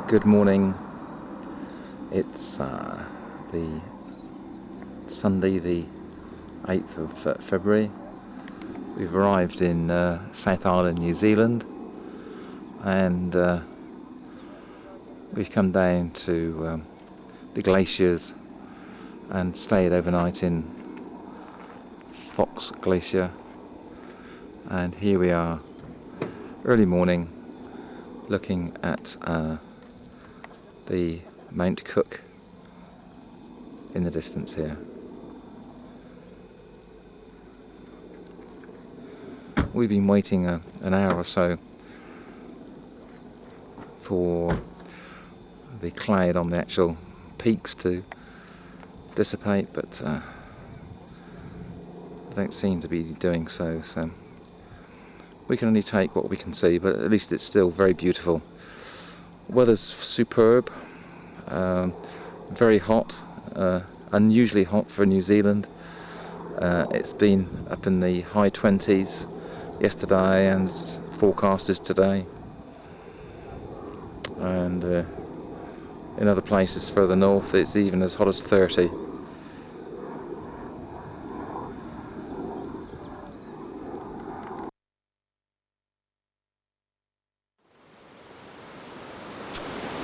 Good morning. It's the Sunday the 8th of February. We've arrived in South Island, New Zealand, and we've come down to the glaciers and stayed overnight in Fox Glacier, and here we are early morning looking at the Mount Cook in the distance here. We've been waiting an hour or so for the cloud on the actual peaks to dissipate, but they don't seem to be doing so, so we can only take what we can see, but at least it's still very beautiful. Weather's superb, very hot, unusually hot for New Zealand. It's been up in the high 20s yesterday and forecast is today, and in other places further north it's even as hot as 30.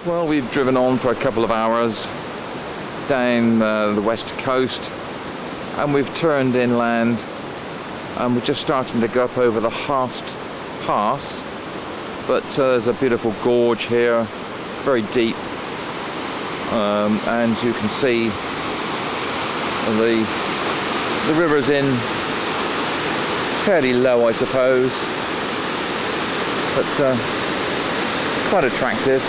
Well, we've driven on for a couple of hours down the west coast, and we've turned inland, and we're just starting to go up over the Haast Pass, but there's a beautiful gorge here, very deep, and you can see the river's in fairly low, I suppose, but quite attractive.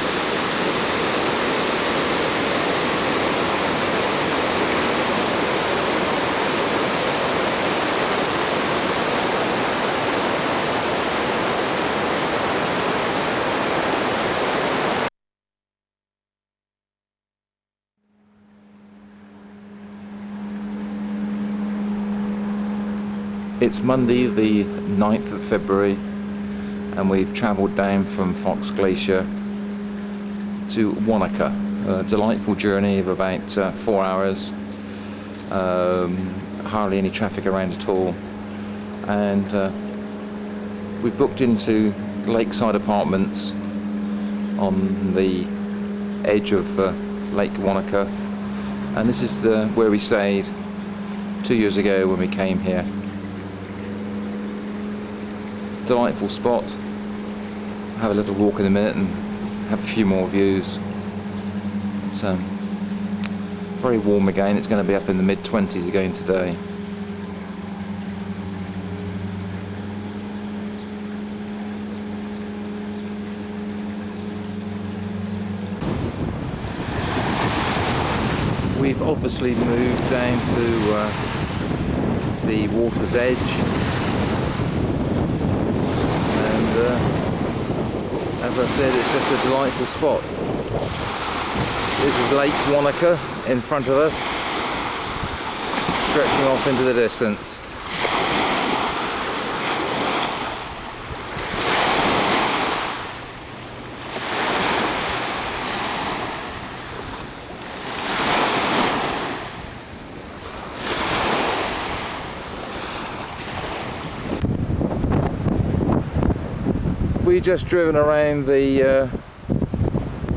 It's Monday the 9th of February, and we've travelled down from Fox Glacier to Wanaka. A delightful journey of about 4 hours, hardly any traffic around at all, and we've booked into lakeside apartments on the edge of Lake Wanaka, and this is where we stayed 2 years ago when we came here. Delightful spot. Have a little walk in a minute and have a few more views. It's very warm again. It's going to be up in the mid-20s again today. We've obviously moved down to the water's edge. As I said, it's just a delightful spot. This is Lake Wanaka in front of us, stretching off into the distance. We've just driven around the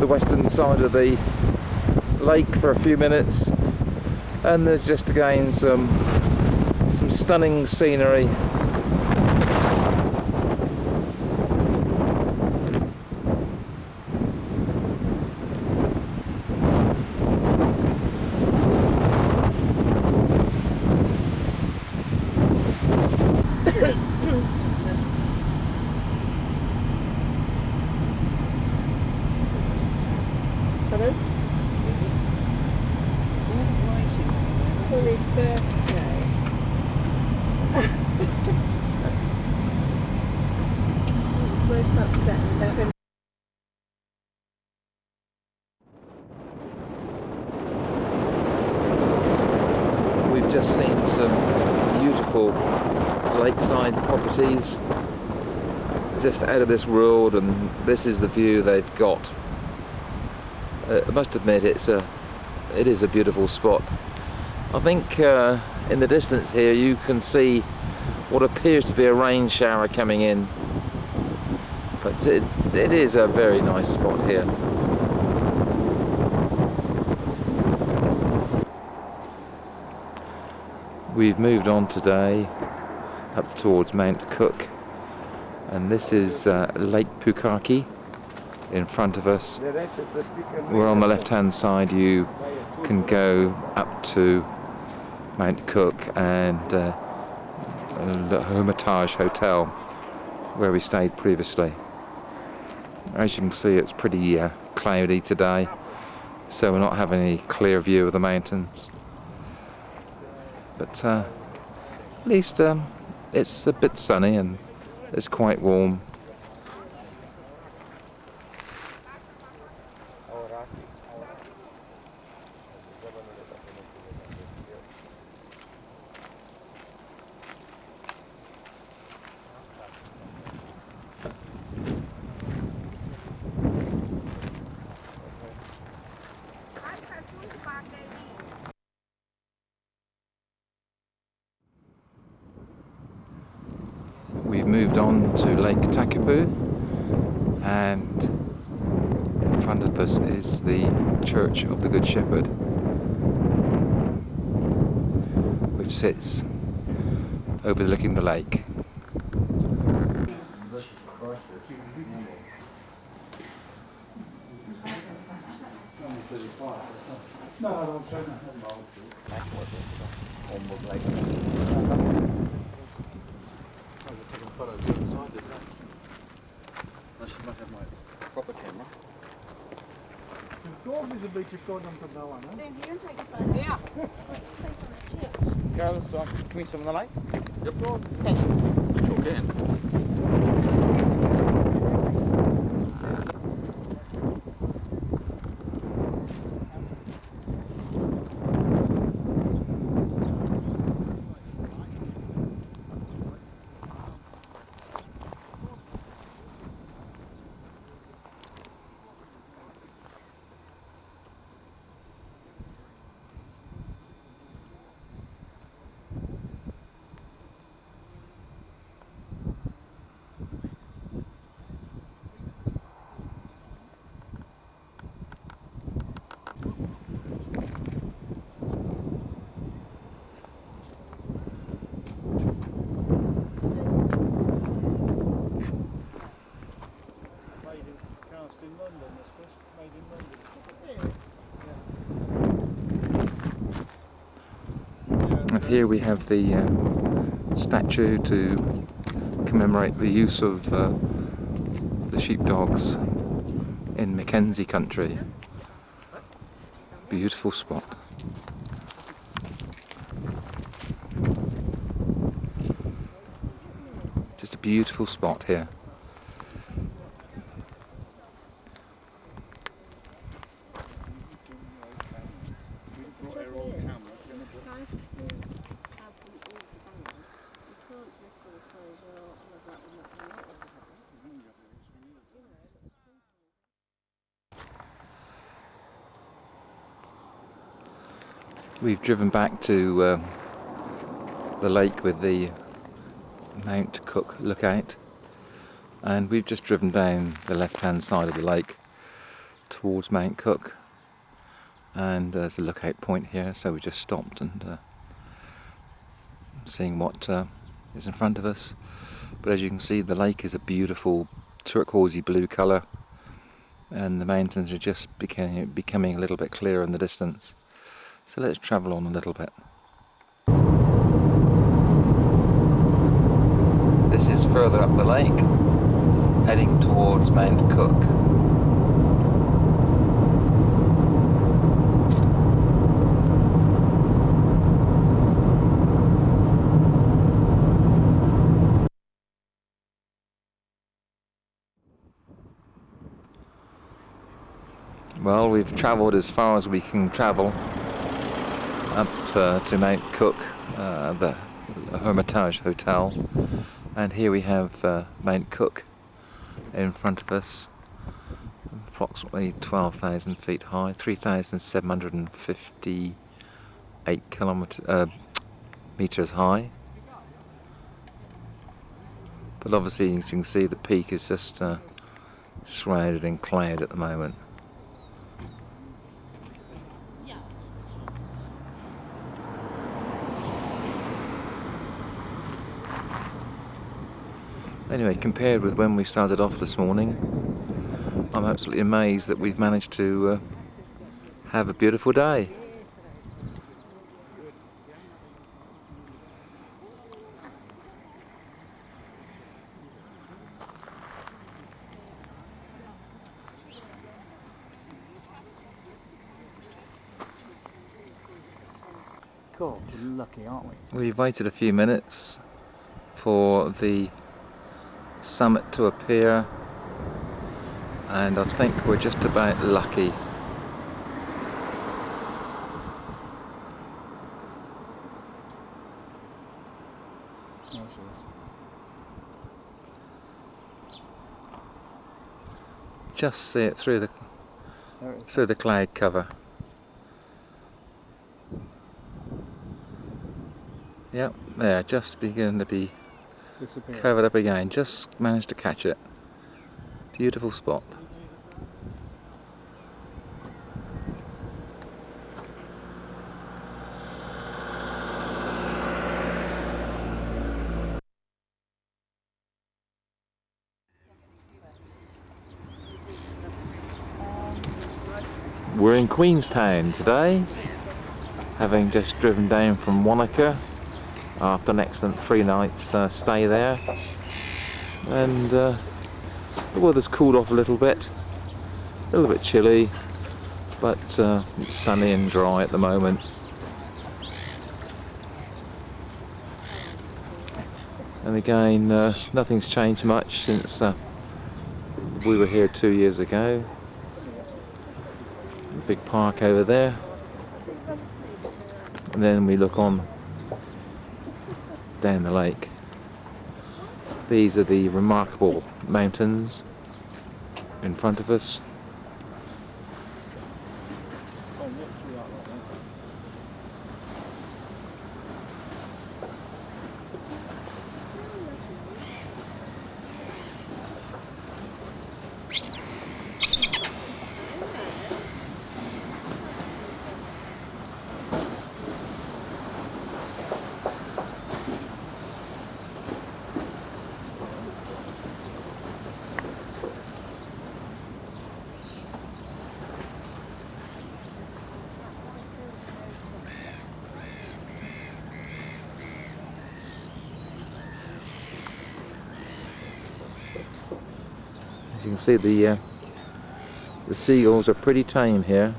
western side of the lake for a few minutes, and there's just again some stunning scenery. Pardon? It's on his birthday. He's most upset. We've just seen some beautiful lakeside properties just out of this world, and this is the view they've got. I must admit it is a beautiful spot. I think in the distance here you can see what appears to be a rain shower coming in, but it is a very nice spot here. We've moved on today up towards Mount Cook, and this is Lake Pukaki in front of us. We're on the left hand side. You can go up to Mount Cook and the Hermitage Hotel where we stayed previously. As you can see, it's pretty cloudy today, so we're not having any clear view of the mountains, but at least it's a bit sunny and it's quite warm. We've moved on to Lake Takapu, and in front of us is the Church of the Good Shepherd, which sits overlooking the lake. Girls, can we swim in the lake? Yep. Sure can. And here we have the statue to commemorate the use of the sheepdogs in Mackenzie country. Beautiful spot. Just a beautiful spot here. We've driven back to the lake with the Mount Cook lookout, and we've just driven down the left hand side of the lake towards Mount Cook, and there's a lookout point here, so we just stopped and seeing what is in front of us. But as you can see, the lake is a beautiful turquoisey blue colour, and the mountains are just becoming a little bit clearer in the distance. So let's travel on a little bit. This is further up the lake, heading towards Mount Cook. Well, we've travelled as far as we can travel up to Mount Cook, the Hermitage Hotel, and here we have Mount Cook in front of us. approximately 12,000 feet high, 3,758 meters high. But obviously, as you can see, the peak is just shrouded in cloud at the moment. Anyway, compared with when we started off this morning, I'm absolutely amazed that we've managed to have a beautiful day. God, we're lucky, aren't we? We've waited a few minutes for the summit to appear, and I think we're just about lucky. Just see it through the cloud cover. Yep, there, just beginning to be covered up again. Just managed to catch it. Beautiful spot. We're in Queenstown today, having just driven down from Wanaka after an excellent 3 nights stay there, and the weather's cooled off a little bit chilly, but it's sunny and dry at the moment. And again, nothing's changed much since we were here 2 years ago. Big park over there, and then we look on down the lake. These are the remarkable mountains in front of us. As you can see, the seagulls are pretty tame here.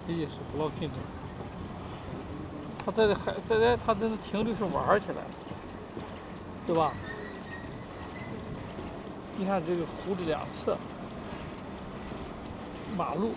意思不老品种，它它在那停的时候玩起来了，对吧？你看这个湖的两侧，马路。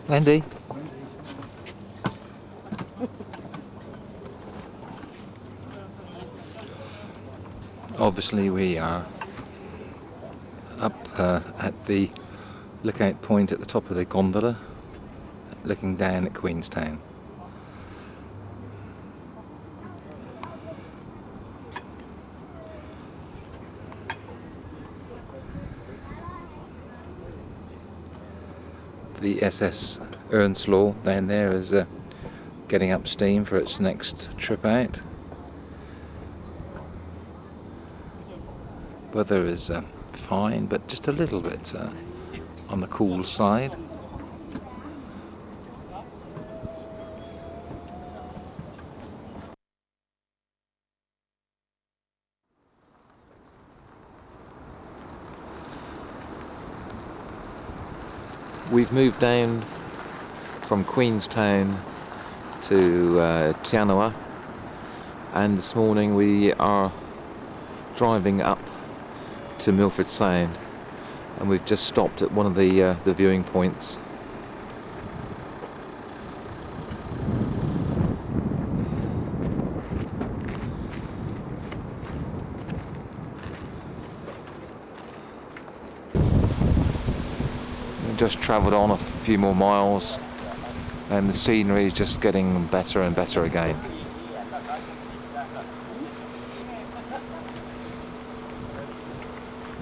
Andy? Obviously we are up at the lookout point at the top of the gondola, looking down at Queenstown. The SS Earnslaw down there is getting up steam for its next trip out. Weather is fine, but just a little bit on the cool side. We've moved down from Queenstown to Tianua, and this morning we are driving up to Milford Sound, and we've just stopped at one of the viewing points. Just travelled on a few more miles and the scenery is just getting better and better again.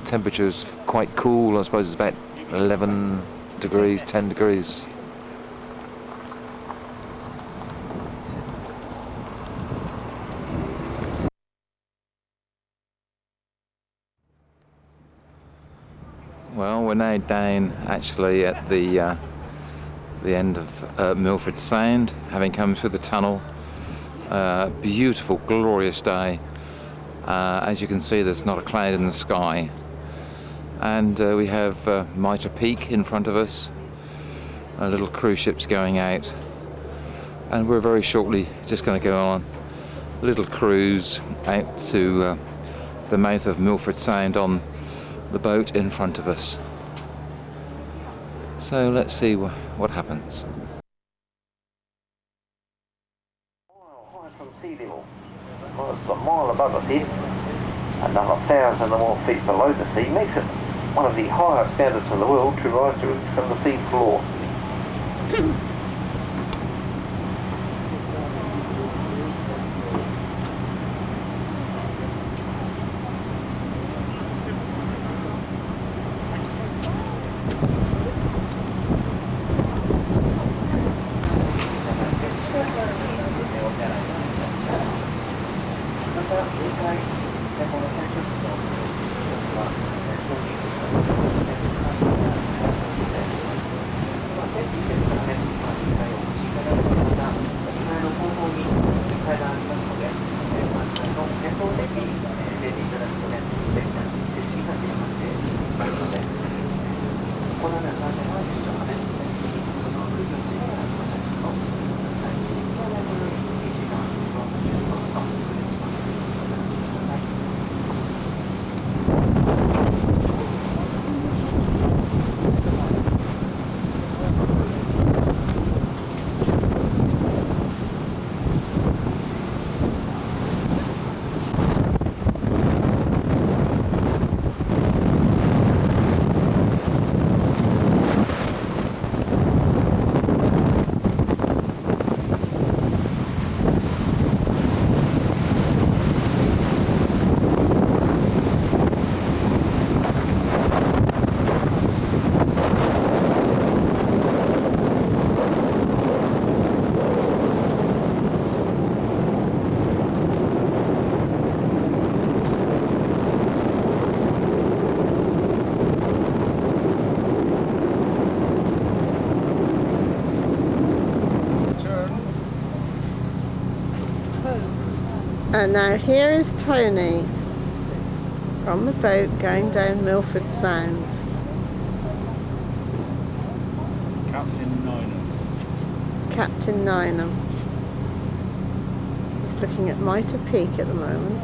Temperature's quite cool, I suppose it's about 11 degrees, 10 degrees. Well, we're now down actually at the end of Milford Sound, having come through the tunnel. Beautiful, glorious day. As you can see, there's not a cloud in the sky. And we have Mitre Peak in front of us. A little cruise ship's going out. And we're very shortly just going to go on a little cruise out to the mouth of Milford Sound on the boat in front of us. So let's see what happens. High from sea level, well, it's a mile above the sea, and 1,000 or more feet below the sea makes it one of the highest standards in the world to rise to from the sea floor. And now here is Tony from the boat going down Milford Sound. Captain Nynham. Captain Nynham. He's looking at Mitre Peak at the moment.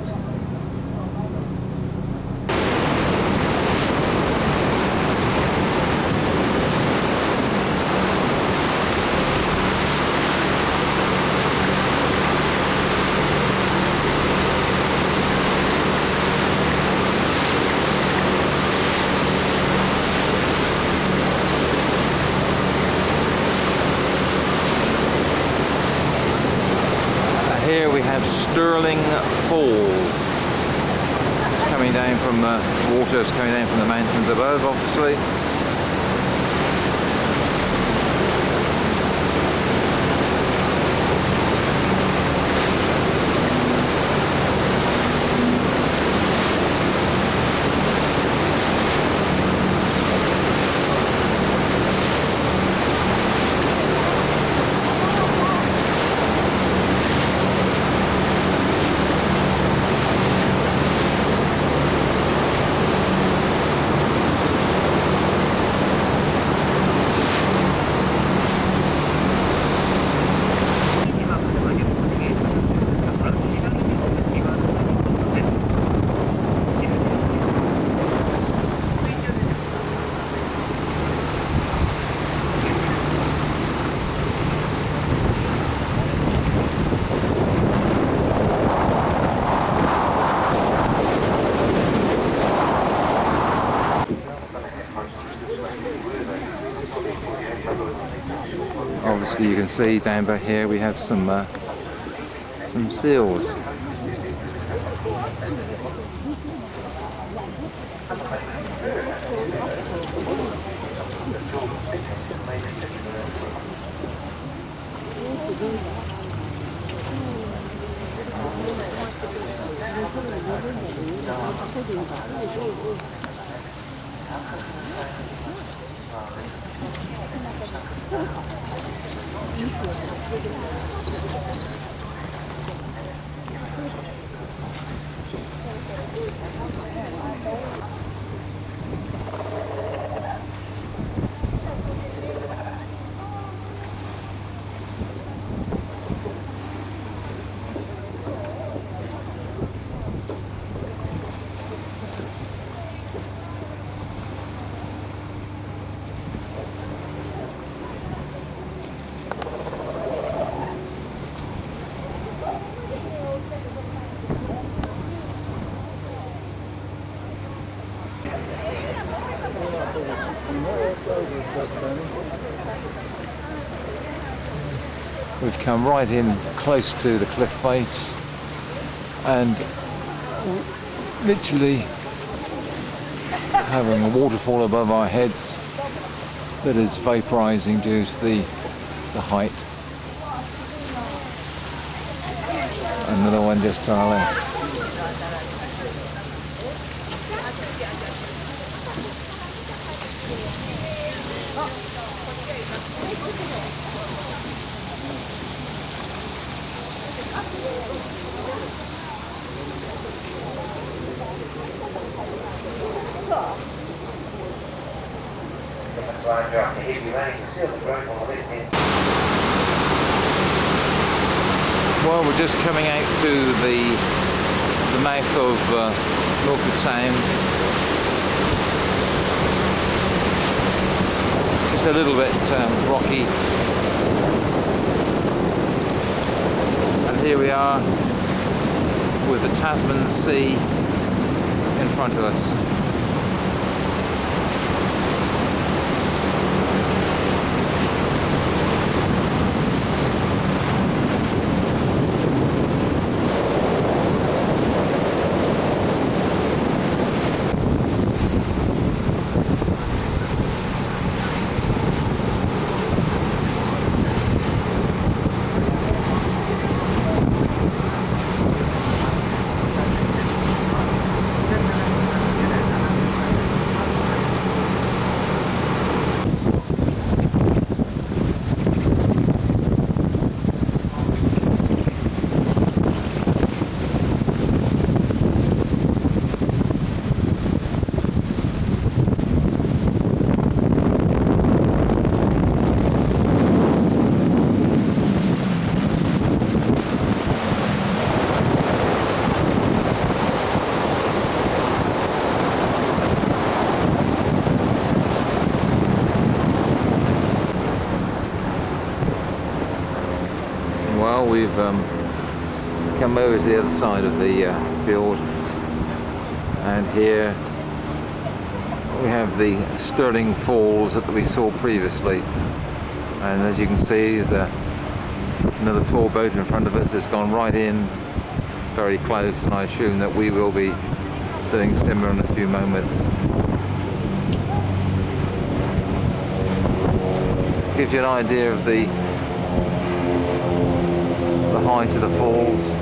Here we have Stirling Falls. It's coming down from water's coming down from the mountains above, obviously. closely, you can see down by here we have some seals. We've come right in close to the cliff face and literally having a waterfall above our heads that is vaporizing due to the height. Another one just to our left. Well, we're just coming out to the mouth of Milford Sound. It's a little bit rocky. And here we are with the Tasman Sea in front of us. Well, we've come over to the other side of the field, and here we have the Stirling Falls that we saw previously. And as you can see, there's another tour boat in front of us that's gone right in very close, and I assume that we will be doing similar in a few moments. Gives you an idea of the height of the falls.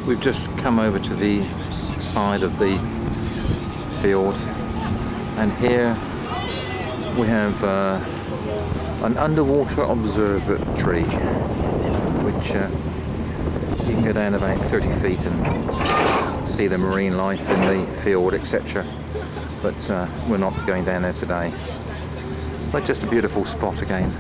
We've just come over to the side of the field, and here we have an underwater observatory, which you can go down about 30 feet and see the marine life in the field, etc. But we're not going down there today. But just a beautiful spot again.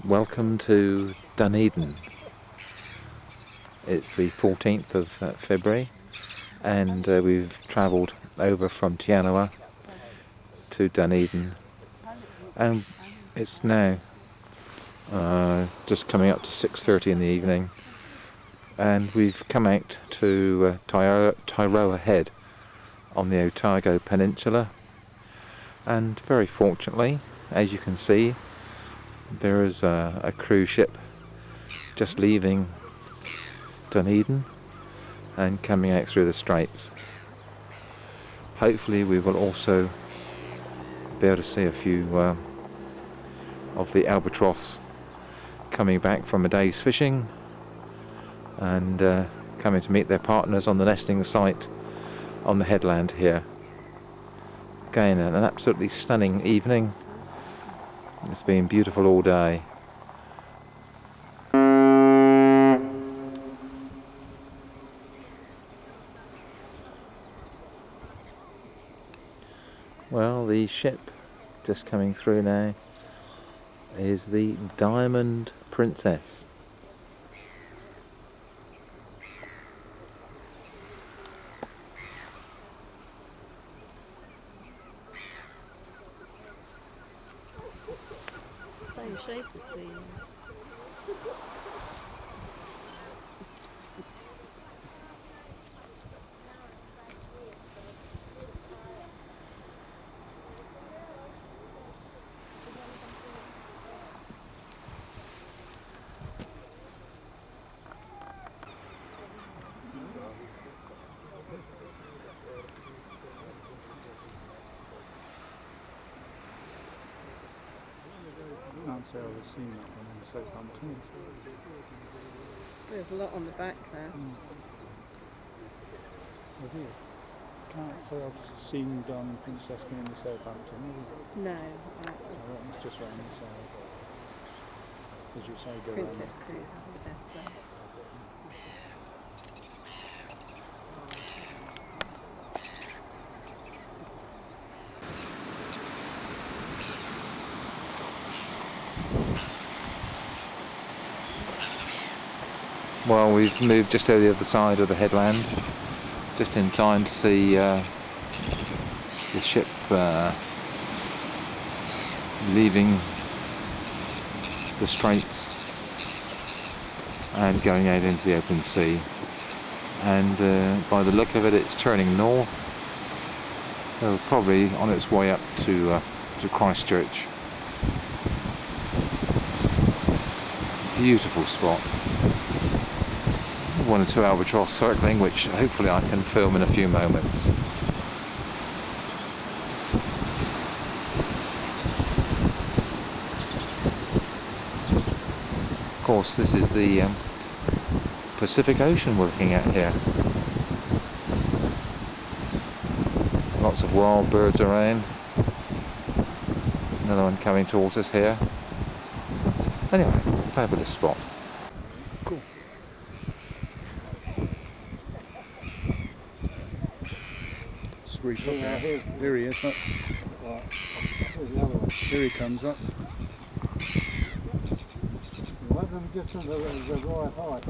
Welcome to Dunedin. It's the 14th of February, and we've travelled over from Tianawa to Dunedin, and it's now just coming up to 6:30 in the evening, and we've come out to Tairoa Head on the Otago Peninsula, and very fortunately, as you can see, there is a cruise ship just leaving Dunedin and coming out through the straits. Hopefully we will also be able to see a few of the albatross coming back from a day's fishing and coming to meet their partners on the nesting site on the headland here. Again, an absolutely stunning evening. It's been beautiful all day. Well, the ship just coming through now is the Diamond Princess. It's the same shape as the... I can't say I've seen that one in Southampton. There's a lot on the back there. Have you? Can't say I've seen Diamond Princess in the Southampton, have you? No, That one's just round the side. As you say, go Princess round. Cruise is the best there. Well, we've moved just over the other side of the headland, just in time to see the ship leaving the straits and going out into the open sea. And by the look of it, it's turning north, So probably on its way up to Christchurch. Beautiful spot. 1 or 2 albatross circling, which hopefully I can film in a few moments. Of course, this is the Pacific Ocean we're looking at here. Lots of wild birds around. Another one coming towards us here. Anyway, fabulous spot. Cool. Sweep up there. There he is. Look. There's another one. Here he comes up. One of them just on the right height.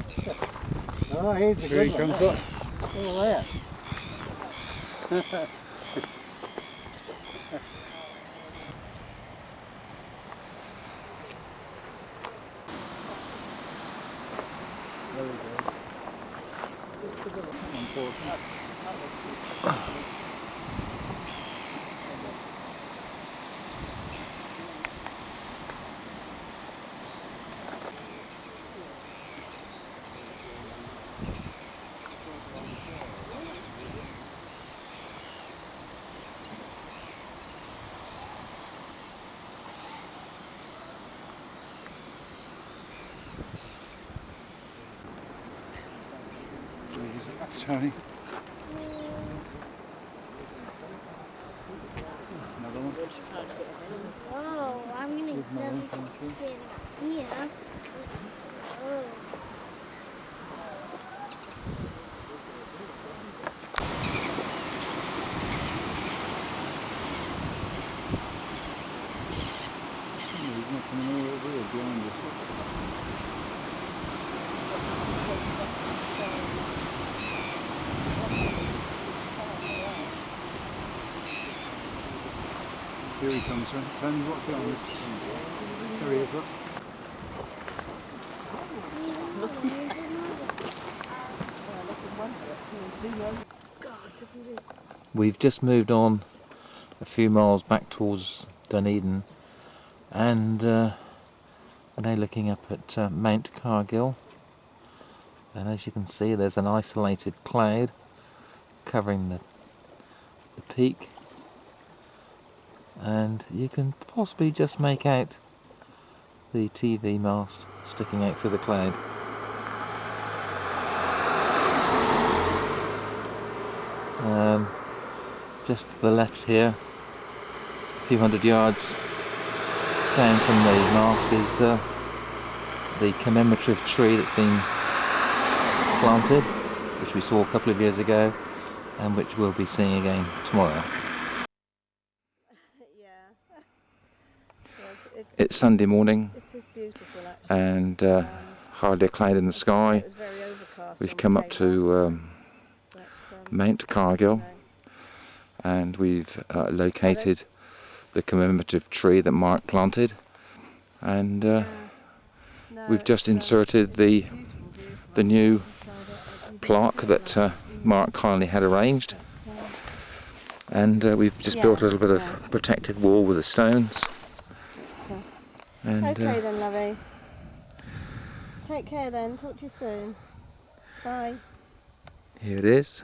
Oh, here's a good one. Here he comes up. Look at that. There we go. Tony. Another one. Oh, I'm gonna get yeah. Oh. He's not coming all over here behind us. Here he comes, son. Tony, what's behind us? There he is, look. We've just moved on a few miles back towards Dunedin, and we're now looking up at Mount Cargill, and as you can see there's an isolated cloud covering the peak, and you can possibly just make out the TV mast sticking out through the cloud. Just to the left here, a few hundred yards down from the mast, is the commemorative tree that's been planted, which we saw a couple of years ago and which we'll be seeing again tomorrow. It's Sunday morning, It is beautiful, actually. and hardly a cloud in the sky. It was very overcast. We've come up to Mount Cargill, and we've located the commemorative tree that Mark planted, and we've just inserted the new plaque that Mark kindly had arranged, and we've just built a little bit of protective wall with the stones. And, okay then, lovey. Take care then. Talk to you soon. Bye. Here it is.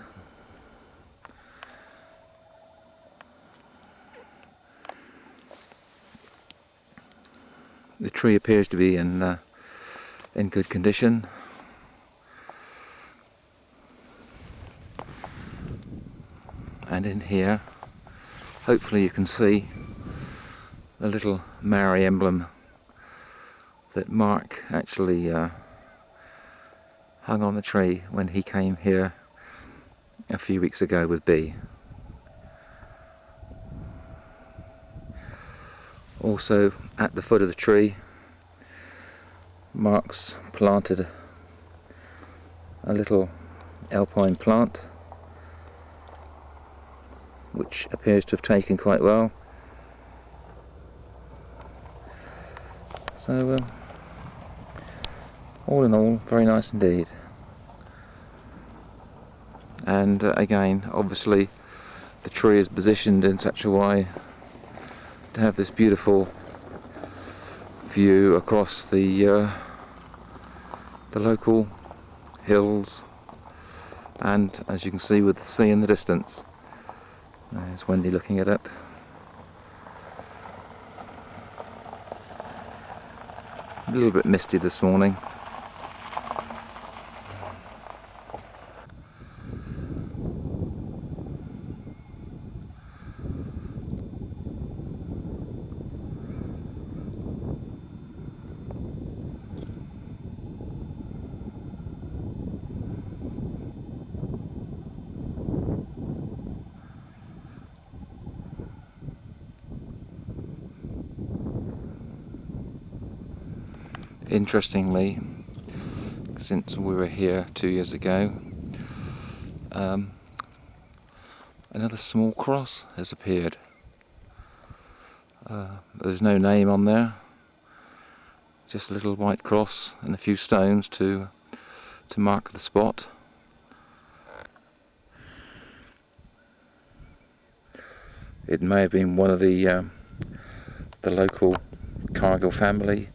The tree appears to be in good condition. And in here, hopefully you can see the little Maori emblem that Mark actually hung on the tree when he came here a few weeks ago with Bee. Also at the foot of the tree, Mark's planted a little alpine plant which appears to have taken quite well. So all in all, very nice indeed. And again, obviously the tree is positioned in such a way to have this beautiful view across the local hills, and as you can see with the sea in the distance. There's Wendy looking at it. A little bit misty this morning. Interestingly, since we were here 2 years ago, another small cross has appeared. There's no name on there, just a little white cross and a few stones to mark the spot. It may have been one of the local Cargill family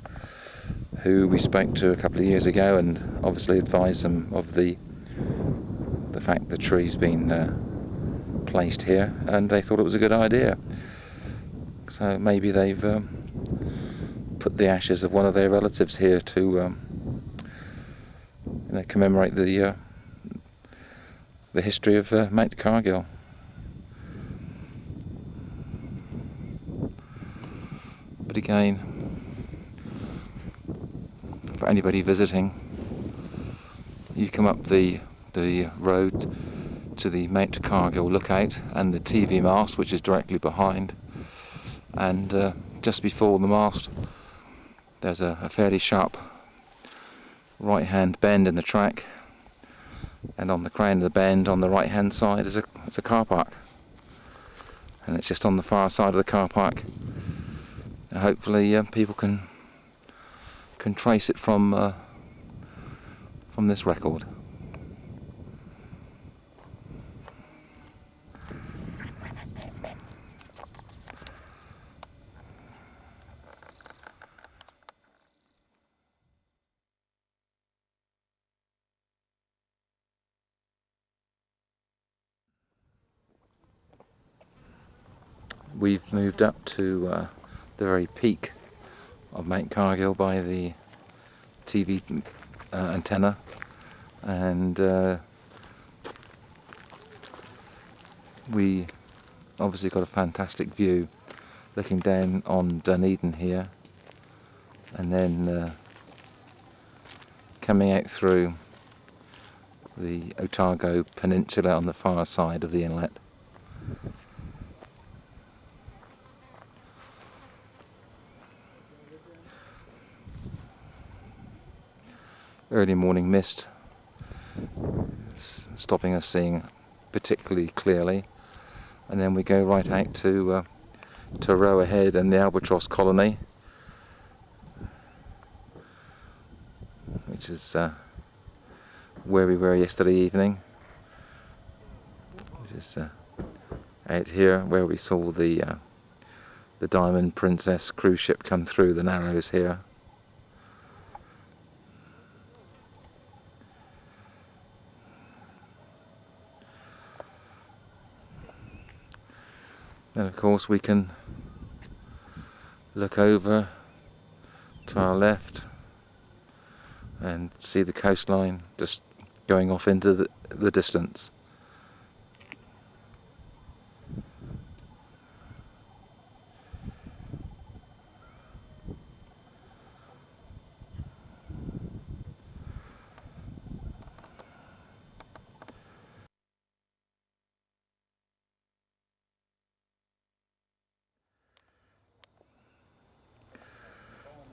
who we spoke to a couple of years ago, and obviously advised them of the fact the tree's been placed here, and they thought it was a good idea. So maybe they've put the ashes of one of their relatives here to commemorate the history of Mount Cargill. But again, for anybody visiting, you come up the road to the Mount Cargill lookout and the TV mast, which is directly behind, and just before the mast there's a fairly sharp right hand bend in the track, and on the crown of the bend on the right hand side is a car park, and it's just on the far side of the car park. And hopefully people can trace it from this record. We've moved up to the very peak of Mount Cargill by the TV antenna, and we obviously got a fantastic view looking down on Dunedin here, and then coming out through the Otago Peninsula on the far side of the inlet. Early morning mist stopping us seeing particularly clearly, and then we go right out to Roe Head and the albatross colony, which is where we were yesterday evening, which is out here where we saw the Diamond Princess cruise ship come through the Narrows here. And of course we can look over to our left and see the coastline just going off into the distance.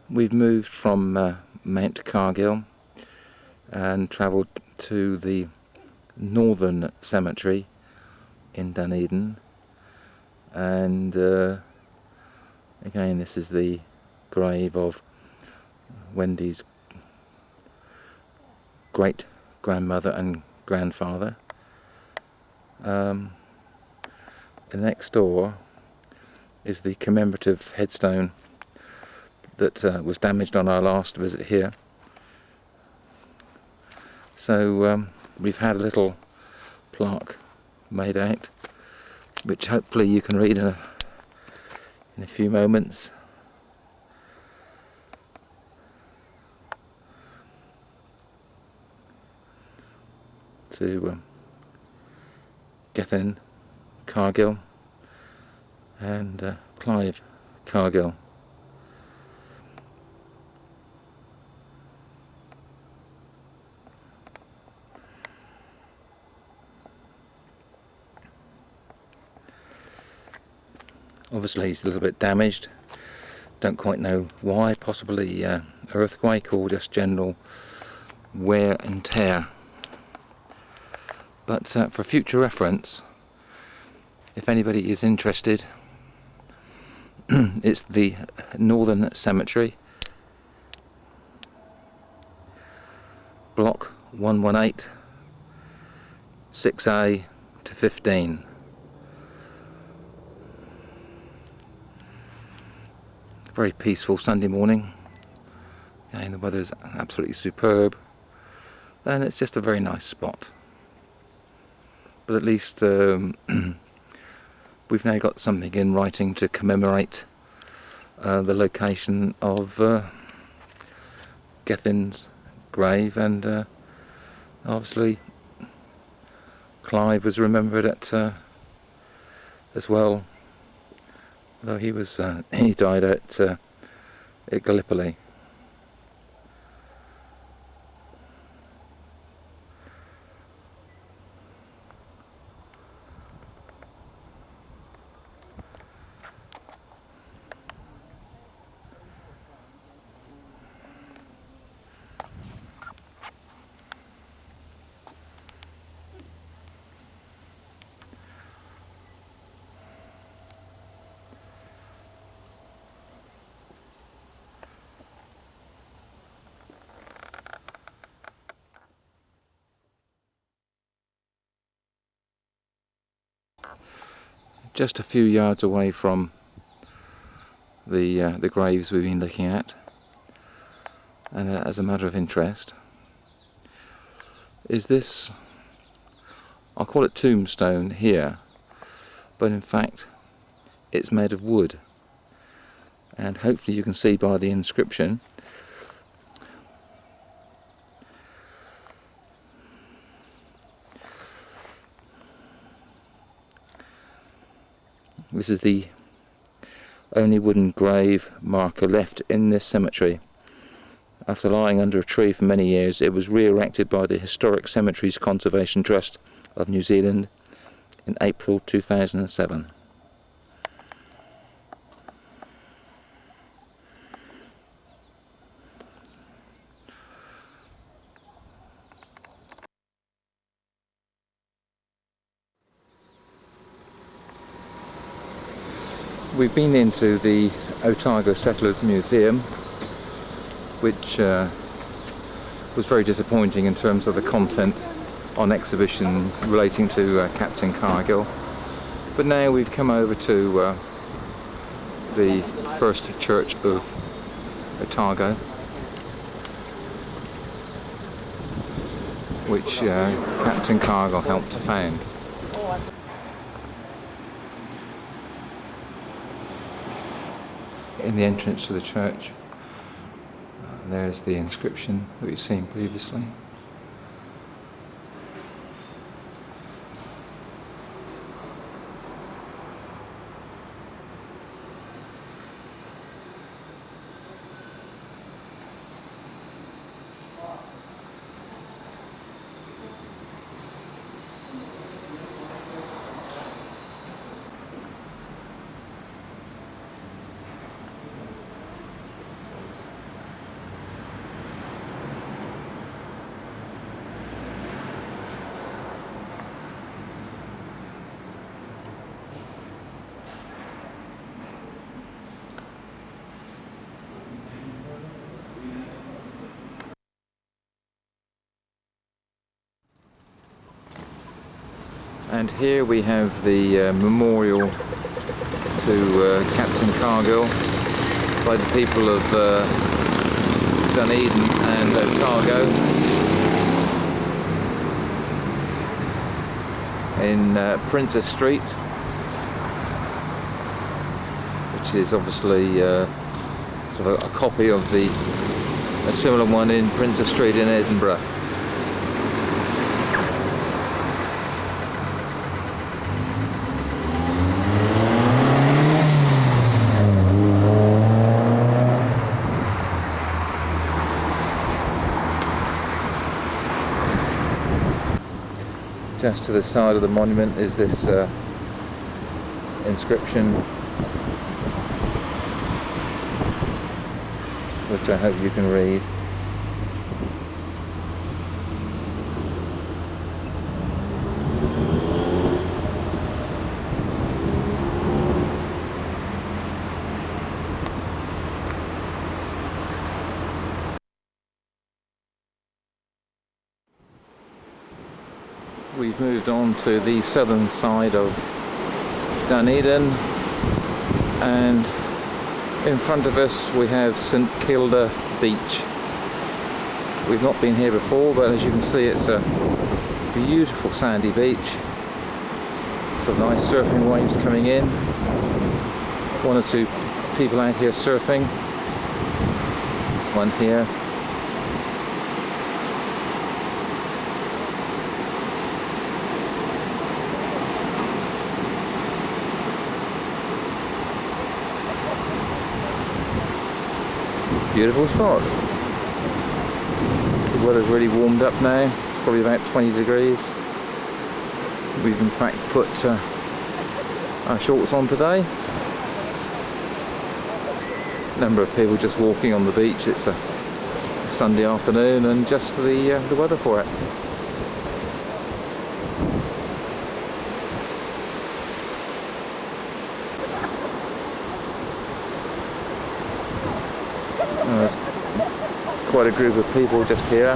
We've moved from Mount Cargill and travelled to the Northern Cemetery in Dunedin, and again this is the grave of Wendy's great grandmother and grandfather. And next door is the commemorative headstone that was damaged on our last visit here. So we've had a little plaque made out, which hopefully you can read in a few moments. To Gethin Cargill and Clive Cargill. Obviously he's a little bit damaged, don't quite know why, possibly earthquake or just general wear and tear. But for future reference, if anybody is interested, it's the Northern Cemetery, block 118, 6A to 15. Very peaceful Sunday morning, and the weather's absolutely superb, and it's just a very nice spot. But at least we've now got something in writing to commemorate the location of Gethin's grave, and obviously Clive was remembered at as well, though he died at Gallipoli. Just a few yards away from the graves we've been looking at, and as a matter of interest, is this, I'll call it tombstone here, but in fact it's made of wood, and hopefully you can see by the inscription this is the only wooden grave marker left in this cemetery. After lying under a tree for many years, it was re-erected by the Historic Cemeteries Conservation Trust of New Zealand in April 2007. We've been into the Otago Settlers Museum, which was very disappointing in terms of the content on exhibition relating to Captain Cargill. But now we've come over to the first church of Otago, which Captain Cargill helped to found. In the entrance to the church, there's the inscription that we've seen previously. And here we have the memorial to Captain Cargill by the people of Dunedin and Otago in Princess Street, which is obviously sort of a copy of a similar one in Princess Street in Edinburgh. Just to the side of the monument is this inscription, which I hope you can read. We've moved on to the southern side of Dunedin, and in front of us we have St Kilda Beach. We've not been here before, but as you can see it's a beautiful sandy beach. Some nice surfing waves coming in. One or two people out here surfing. There's one here. Beautiful spot. The weather's really warmed up now. It's probably about 20 degrees. We've in fact put our shorts on today. Number of people just walking on the beach. It's a Sunday afternoon and just the weather for it. There's quite a group of people just here.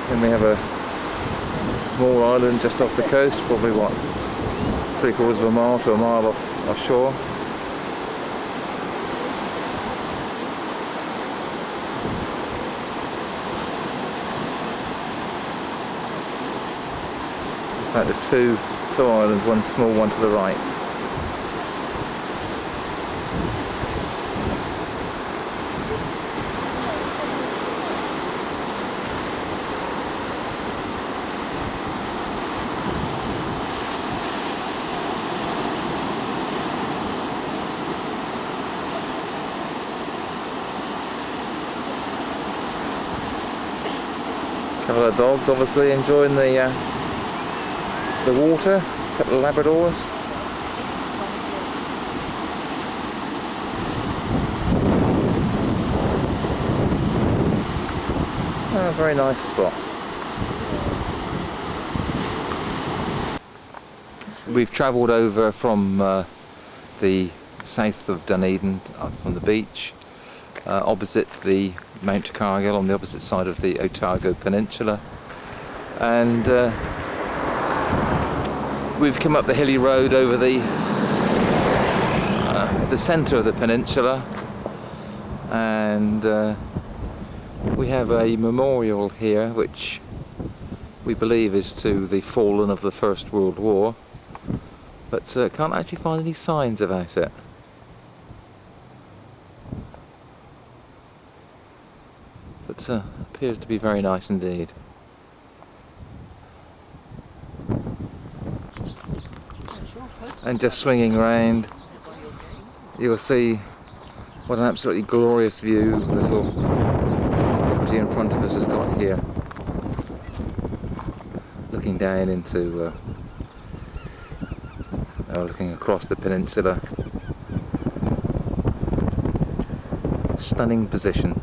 Then we have a small island just off the coast, probably what, 3/4 of a mile to a mile offshore. In fact, there's two islands, one small, one to the right. Couple of dogs obviously enjoying the water, a couple of Labradors. Oh, very nice spot. We've travelled over from the south of Dunedin, up from the beach, opposite the Mount Cargill, on the opposite side of the Otago Peninsula, and we've come up the hilly road over the centre of the peninsula, and we have a memorial here which we believe is to the fallen of the First World War, but can't actually find any signs about it. But appears to be very nice indeed. And just swinging around, you'll see what an absolutely glorious view the little property in front of us has got here, looking down into looking across the peninsula. stunning position.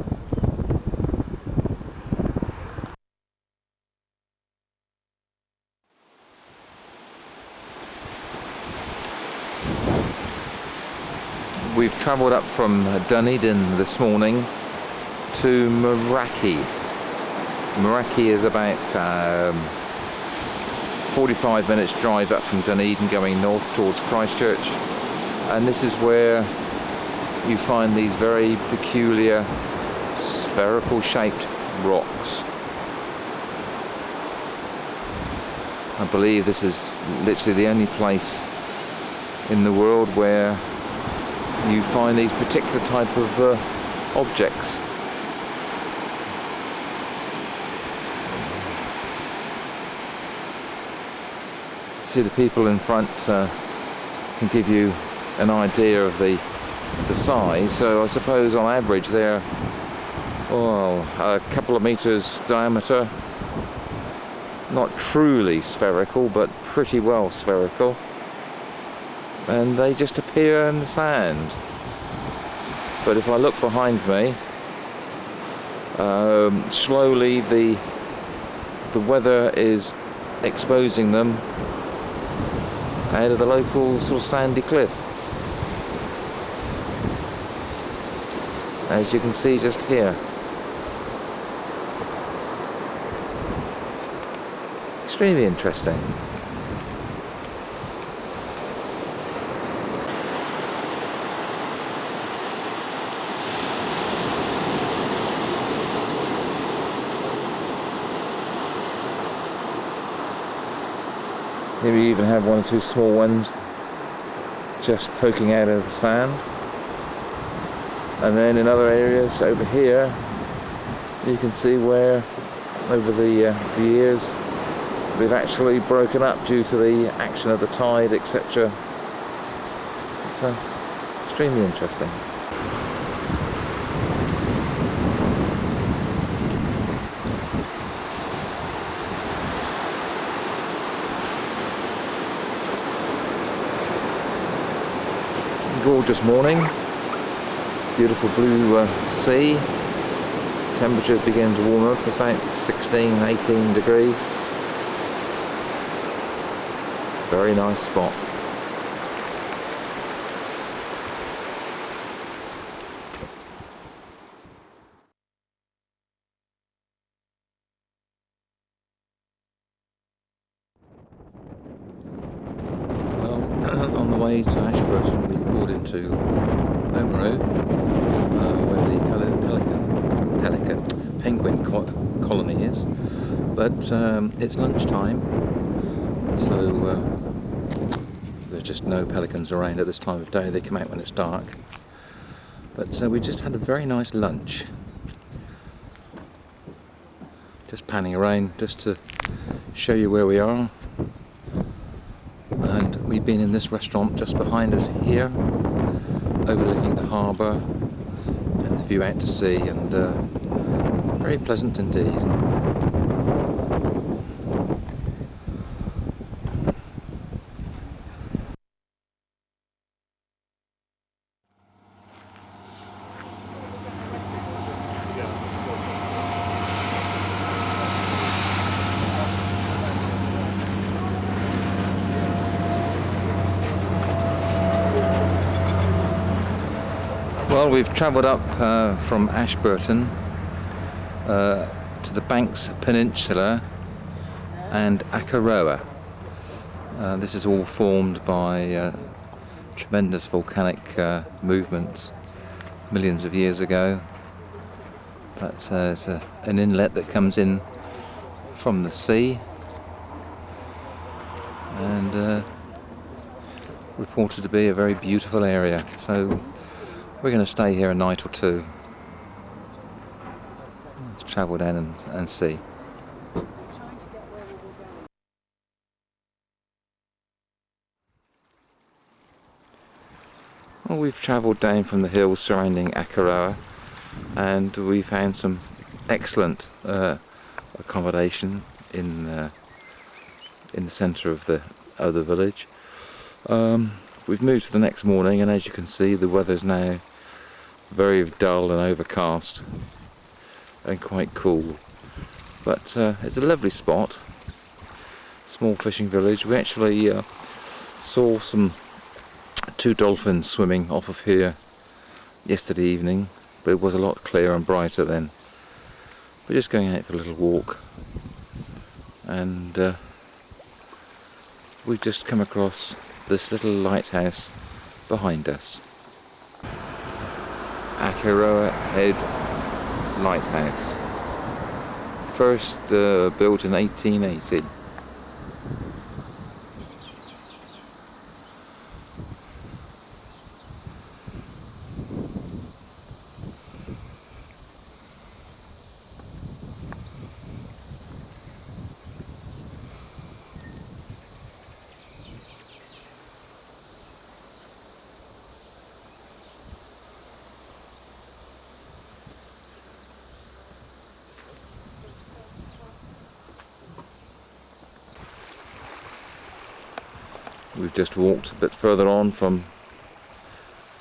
We've travelled up from Dunedin this morning to Meraki. Meraki is about 45 minutes drive up from Dunedin going north towards Christchurch, and this is where you find these very peculiar spherical shaped rocks. I believe this is literally the only place in the world where you find these particular type of objects. See, the people in front can give you an idea of the size. So I suppose on average they're a couple of meters diameter, not truly spherical but pretty well spherical, and they just appear in the sand. But if I look behind me, slowly the weather is exposing them out of the local sort of sandy cliff, as you can see just here. Extremely interesting. Here we even have one or two small ones just poking out of the sand. And then in other areas over here, you can see where over the years they've actually broken up due to the action of the tide, etc. It's extremely interesting. Gorgeous morning, beautiful blue sea. Temperature began to warm up. It's about 16-18 degrees. Very nice spot. Well, on the way to Ashburton, we pulled into Oamaru, where the penguin colony is. But it's lunchtime, so there's just no pelicans around at this time of day. They come out when it's dark. But we just had a very nice lunch. Just panning around just to show you where we are. And we've been in this restaurant just behind us here, overlooking the harbour and the view out to sea, and very pleasant indeed. Well, we've travelled up from Ashburton to the Banks Peninsula and Akaroa. This is all formed by tremendous volcanic movements millions of years ago. But it's an inlet that comes in from the sea, and reported to be a very beautiful area. So we're going to stay here a night or two. Let's travel down and see. Well, we've travelled down from the hills surrounding Akaroa, and we found some excellent accommodation in the centre of the village. We've moved to the next morning, and as you can see, the weather's now very dull and overcast and quite cool. But it's a lovely spot, small fishing village. We actually saw two dolphins swimming off of here yesterday evening, but it was a lot clearer and brighter then. We're just going out for a little walk, and we've just come across this little lighthouse behind us. Akaroa Head Lighthouse, first built in 1880. We've just walked a bit further on from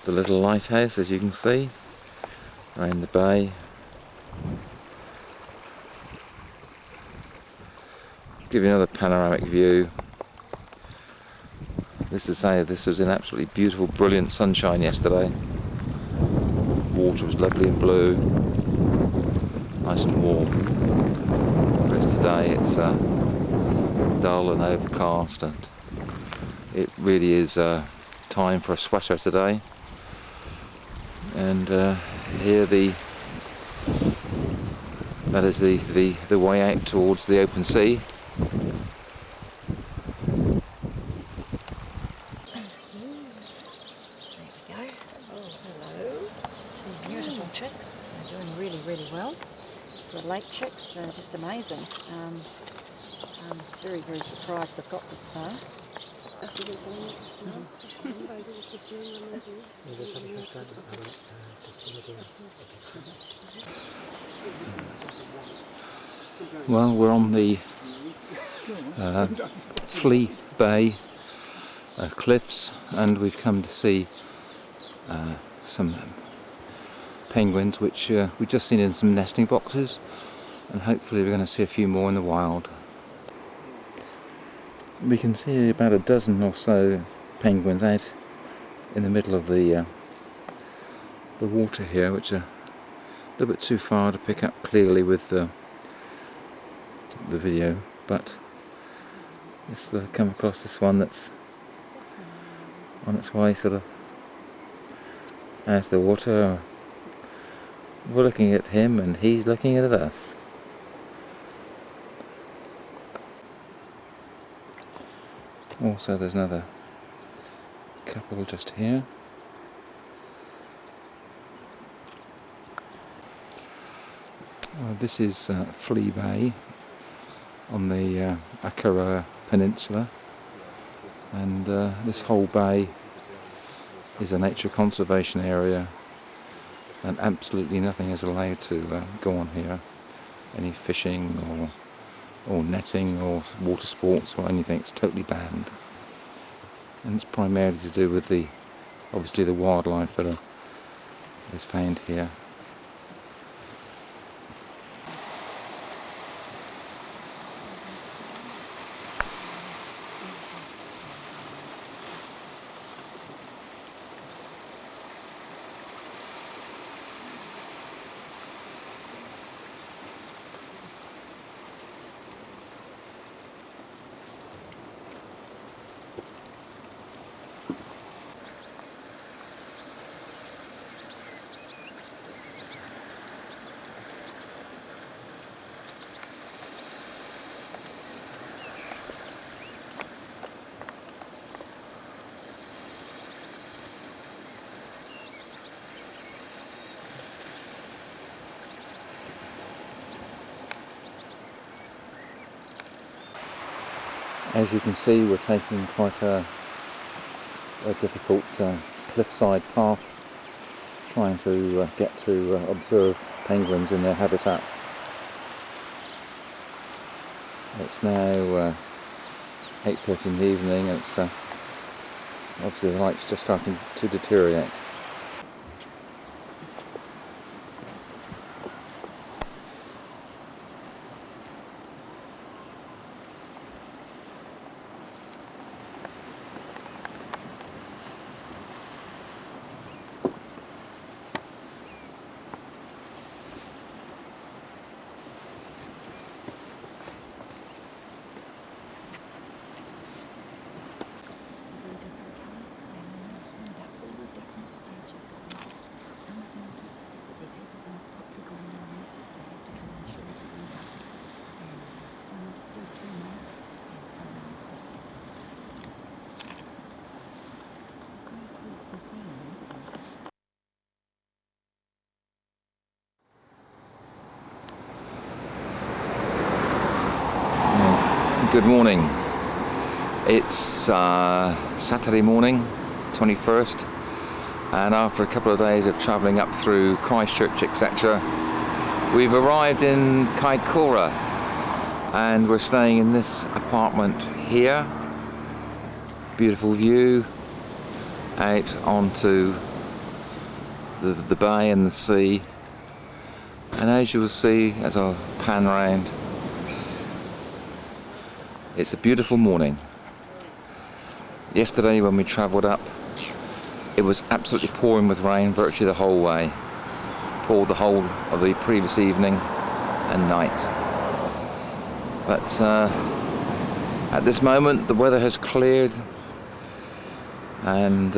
the little lighthouse, as you can see, around the bay. Give you another panoramic view. This was in absolutely beautiful, brilliant sunshine yesterday. Water was lovely and blue, nice and warm. Whereas today it's dull and overcast, and it really is time for a sweater today. And here that is the way out towards the open sea. There we go. Oh, hello. Two beautiful chicks. They're doing really, really well. For lake chicks, they're just amazing. I'm very, very surprised they've got this far. Well, we're on the Flea Bay cliffs, and we've come to see some penguins which we've just seen in some nesting boxes, and hopefully we're going to see a few more in the wild. We can see about a dozen or so penguins out in the middle of the water here, which are a little bit too far to pick up clearly with the video, but just come across this one that's on its way sort of out of the water. We're looking at him and he's looking at us. Also there's another couple just here. This is Flea Bay on the Akaroa Peninsula, and this whole bay is a nature conservation area, and absolutely nothing is allowed to go on here. Any fishing or netting or water sports or anything, it's totally banned. And it's primarily to do with obviously the wildlife that is found here. As you can see, we're taking quite a difficult cliffside path, trying to get to observe penguins in their habitat. It's now 8:30 in the evening, and it's obviously the light's just starting to deteriorate. Good morning. It's Saturday morning, 21st, and after a couple of days of travelling up through Christchurch, etc., we've arrived in Kaikoura, and we're staying in this apartment here. Beautiful view out onto the bay and the sea, and as you will see as I pan round, it's a beautiful morning. Yesterday when we travelled up, it was absolutely pouring with rain virtually the whole way. Poured the whole of the previous evening and night. But at this moment the weather has cleared, and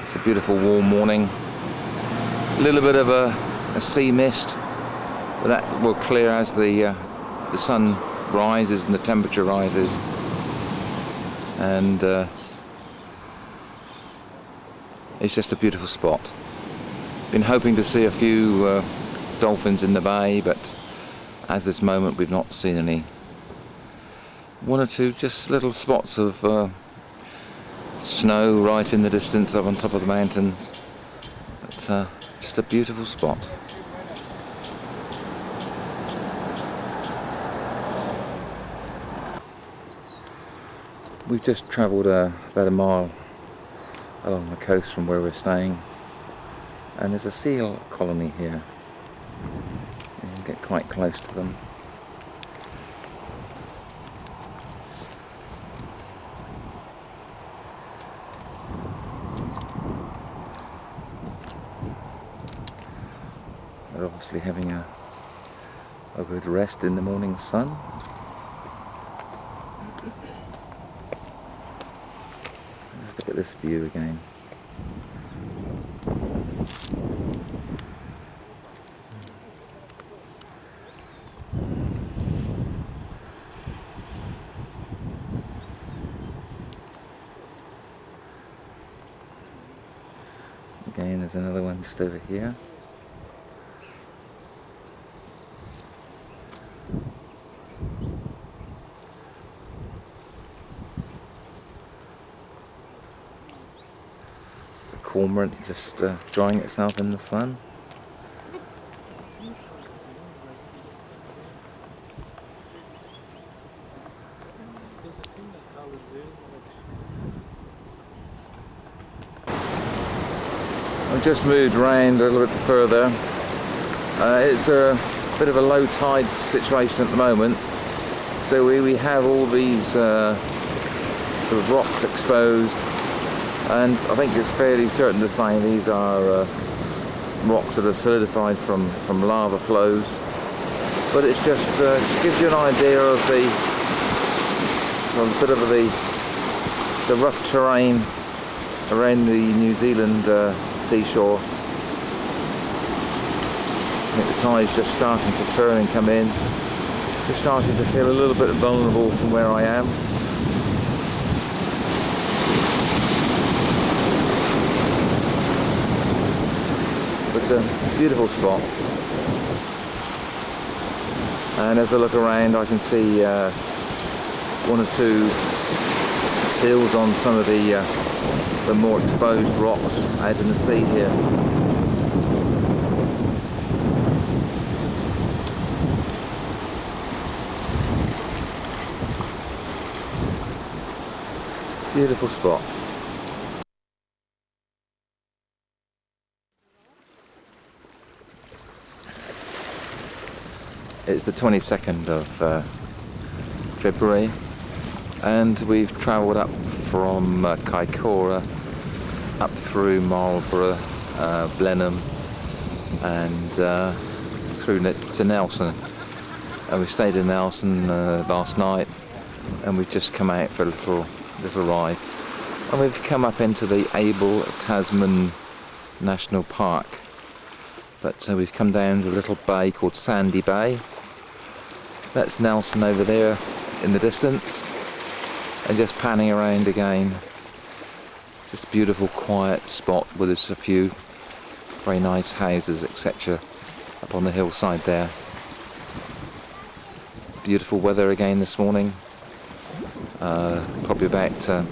it's a beautiful warm morning. A little bit of a sea mist, but that will clear as the sun rises and the temperature rises, and it's just a beautiful spot. Been hoping to see a few dolphins in the bay, but at this moment we've not seen any. One or two just little spots of snow right in the distance up on top of the mountains, but just a beautiful spot. We've just travelled about a mile along the coast from where we're staying, and there's a seal colony here. You can get quite close to them. They're obviously having a good rest in the morning sun. Look at this view again. Again, there's another one just over here. Cormorant just drying itself in the sun. I've just moved around a little bit further. It's a bit of a low tide situation at the moment, so we have all these sort of rocks exposed. And I think it's fairly certain to say these are rocks that are solidified from lava flows. But it's just gives you an idea of a bit of the rough terrain around the New Zealand seashore. I think the tide's just starting to turn and come in. Just starting to feel a little bit vulnerable from where I am. It's a beautiful spot, and as I look around I can see one or two seals on some of the more exposed rocks out in the sea here. Beautiful spot. It's the 22nd of February, and we've travelled up from Kaikoura up through Marlborough, Blenheim, and through to Nelson. And we stayed in Nelson last night, and we've just come out for a little ride. And we've come up into the Abel Tasman National Park. But we've come down to a little bay called Sandy Bay. That's Nelson over there in the distance, and just panning around again. Just a beautiful quiet spot with just a few very nice houses, etc. up on the hillside there. Beautiful weather again this morning. probably about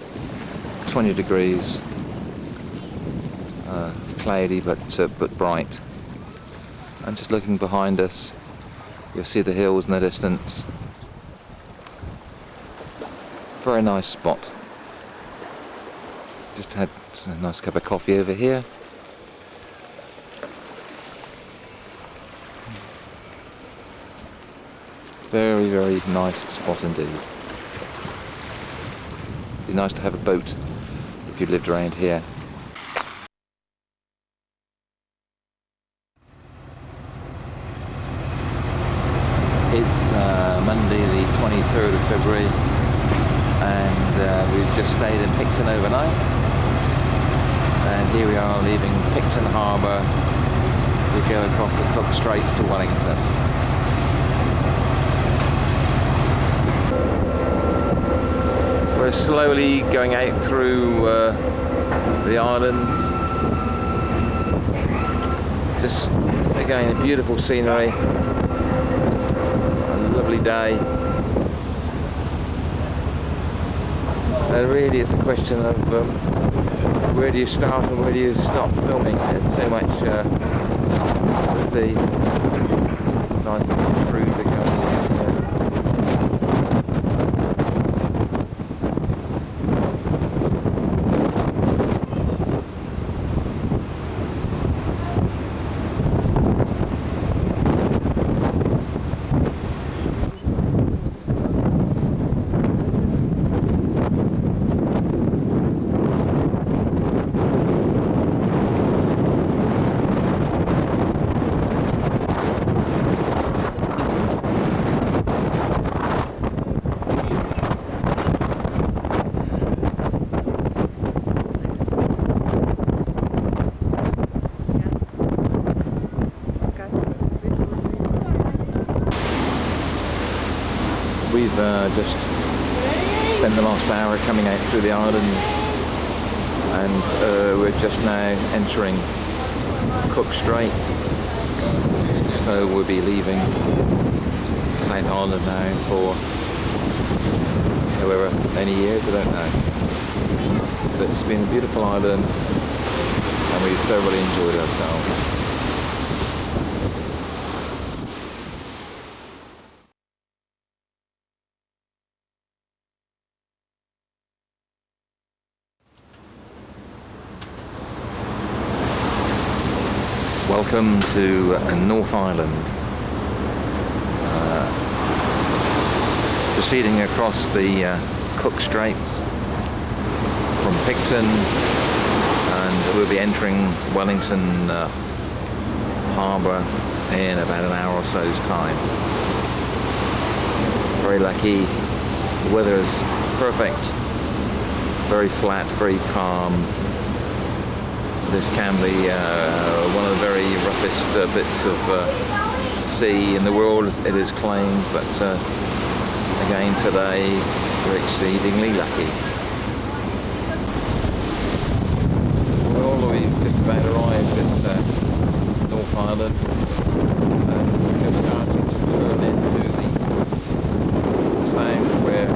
20 degrees, cloudy but bright. And just looking behind us, you'll see the hills in the distance. Very nice spot. Just had a nice cup of coffee over here. Very, very nice spot indeed. Be nice to have a boat if you lived around here. It's Monday the 23rd of February, and we've just stayed in Picton overnight, and here we are leaving Picton Harbour to go across the Cook Straits to Wellington. We're slowly going out through the islands. Just again, beautiful scenery, a lovely day. Really it's a question of where do you start and where do you stop filming. There's so much to see. Nice little cruiser going along here. We've just spent the last hour coming out through the islands, and we're just now entering Cook Strait, so we'll be leaving South Island now for however many years, I don't know, but it's been a beautiful island and we've thoroughly enjoyed ourselves. Welcome to North Island. Proceeding across the Cook Straits from Picton, and we'll be entering Wellington Harbour in about an hour or so's time. Very lucky, the weather is perfect, very flat, very calm. This can be one of the very roughest bits of sea in the world, it is claimed, but again today we're exceedingly lucky. Well, we've just about arrived at North Island, and we're starting to turn into the sound where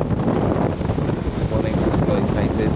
Wellington is located.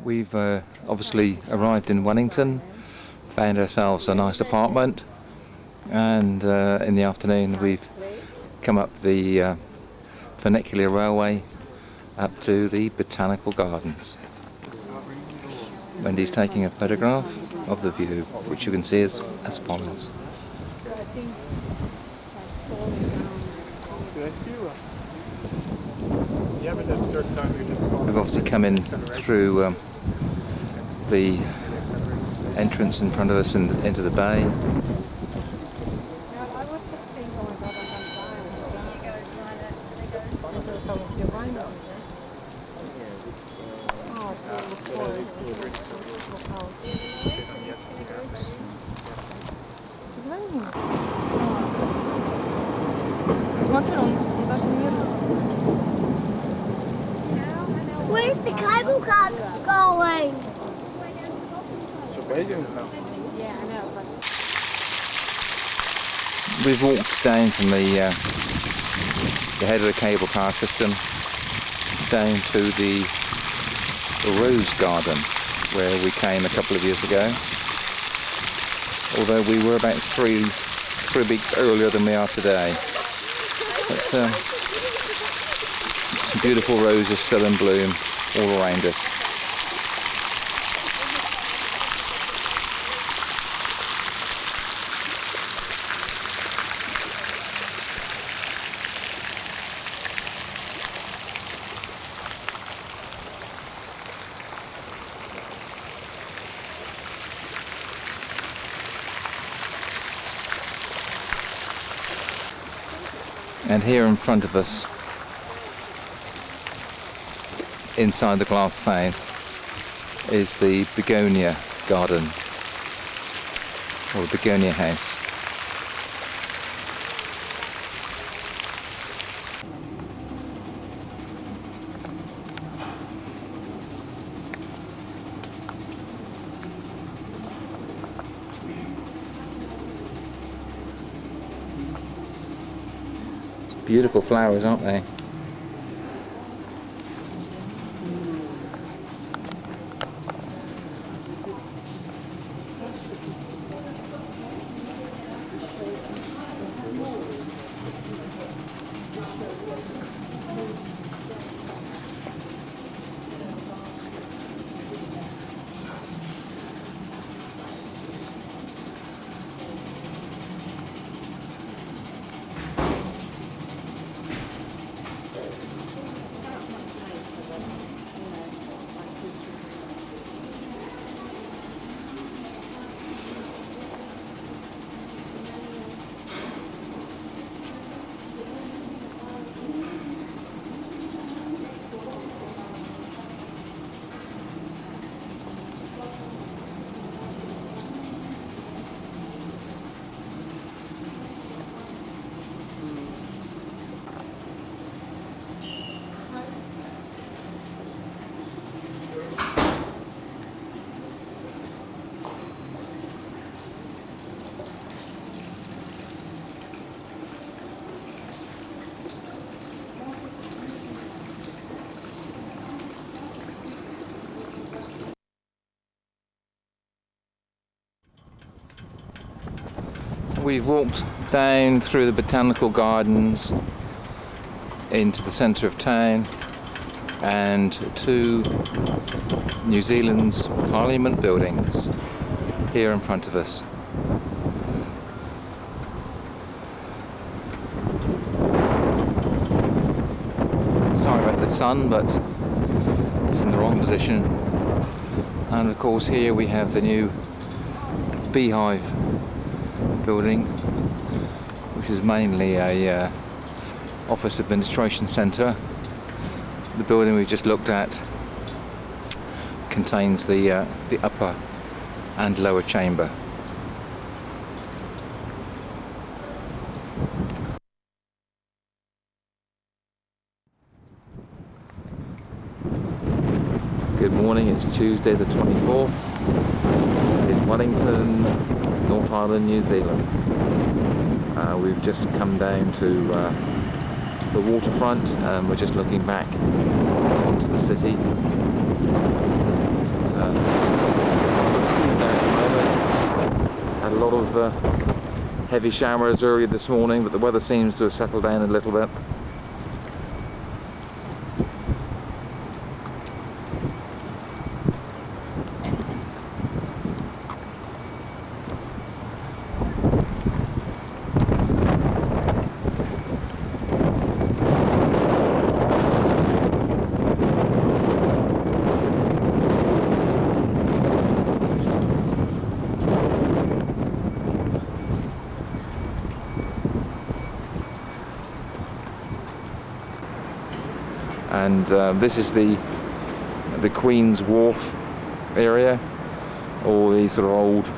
We've obviously arrived in Wellington, found ourselves a nice apartment, and in the afternoon we've come up the funicular railway up to the Botanical Gardens. Wendy's taking a photograph of the view, which you can see as follows. We've obviously come in through the entrance in front of us into the bay. Where's the cable car going? We've walked down from the head of the cable car system down to the rose garden where we came a couple of years ago. Although we were about three weeks earlier than we are today. But some beautiful roses still in bloom all around us. And here in front of us, inside the glass house, is the begonia garden, or the begonia house. Beautiful flowers, aren't they? We've walked down through the Botanical Gardens into the centre of town and to New Zealand's Parliament buildings here in front of us. Sorry about the sun, but it's in the wrong position. And of course here we have the new Beehive building, which is mainly a office administration centre. The building we just looked at contains the upper and lower chamber. Good morning, it's Tuesday the 24th in Wellington, North Island, New Zealand. We've just come down to the waterfront and we're just looking back onto the city. Had a lot of heavy showers earlier this morning, but the weather seems to have settled down a little bit. And this is the Queen's Wharf area. All these sort of old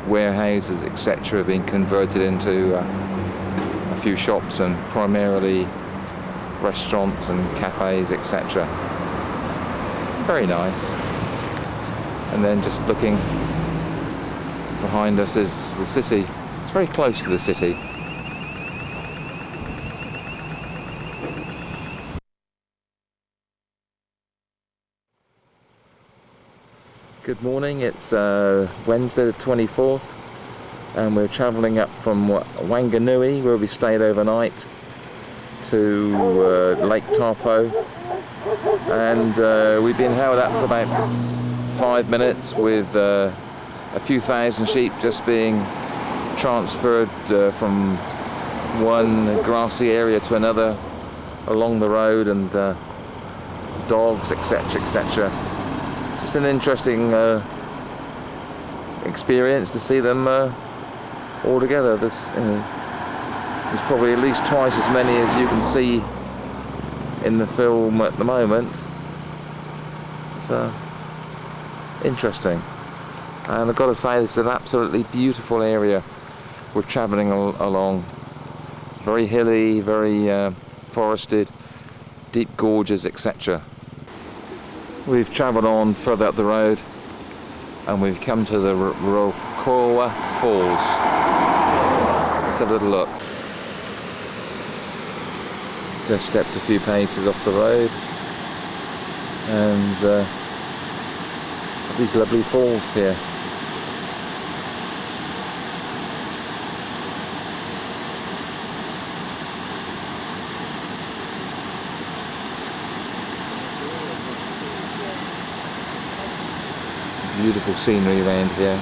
warehouses, etc., have been converted into a few shops and primarily restaurants and cafes, etc. Very nice. And then just looking behind us is the city. It's very close to the city. Good morning, it's Wednesday the 24th and we're travelling up from Wanganui, where we stayed overnight, to Lake Taupo, and we've been held up for about 5 minutes with a few thousand sheep just being transferred from one grassy area to another along the road, and dogs, etc., etc. Just an interesting experience to see them all together. There's probably at least twice as many as you can see in the film at the moment. It's interesting, and I've got to say, this is an absolutely beautiful area we're travelling along. Very hilly, very forested, deep gorges, etc. We've travelled on further up the road and we've come to the Rokoa Falls. Let's have a little look. Just stepped a few paces off the road and these lovely falls here. Beautiful scenery around here.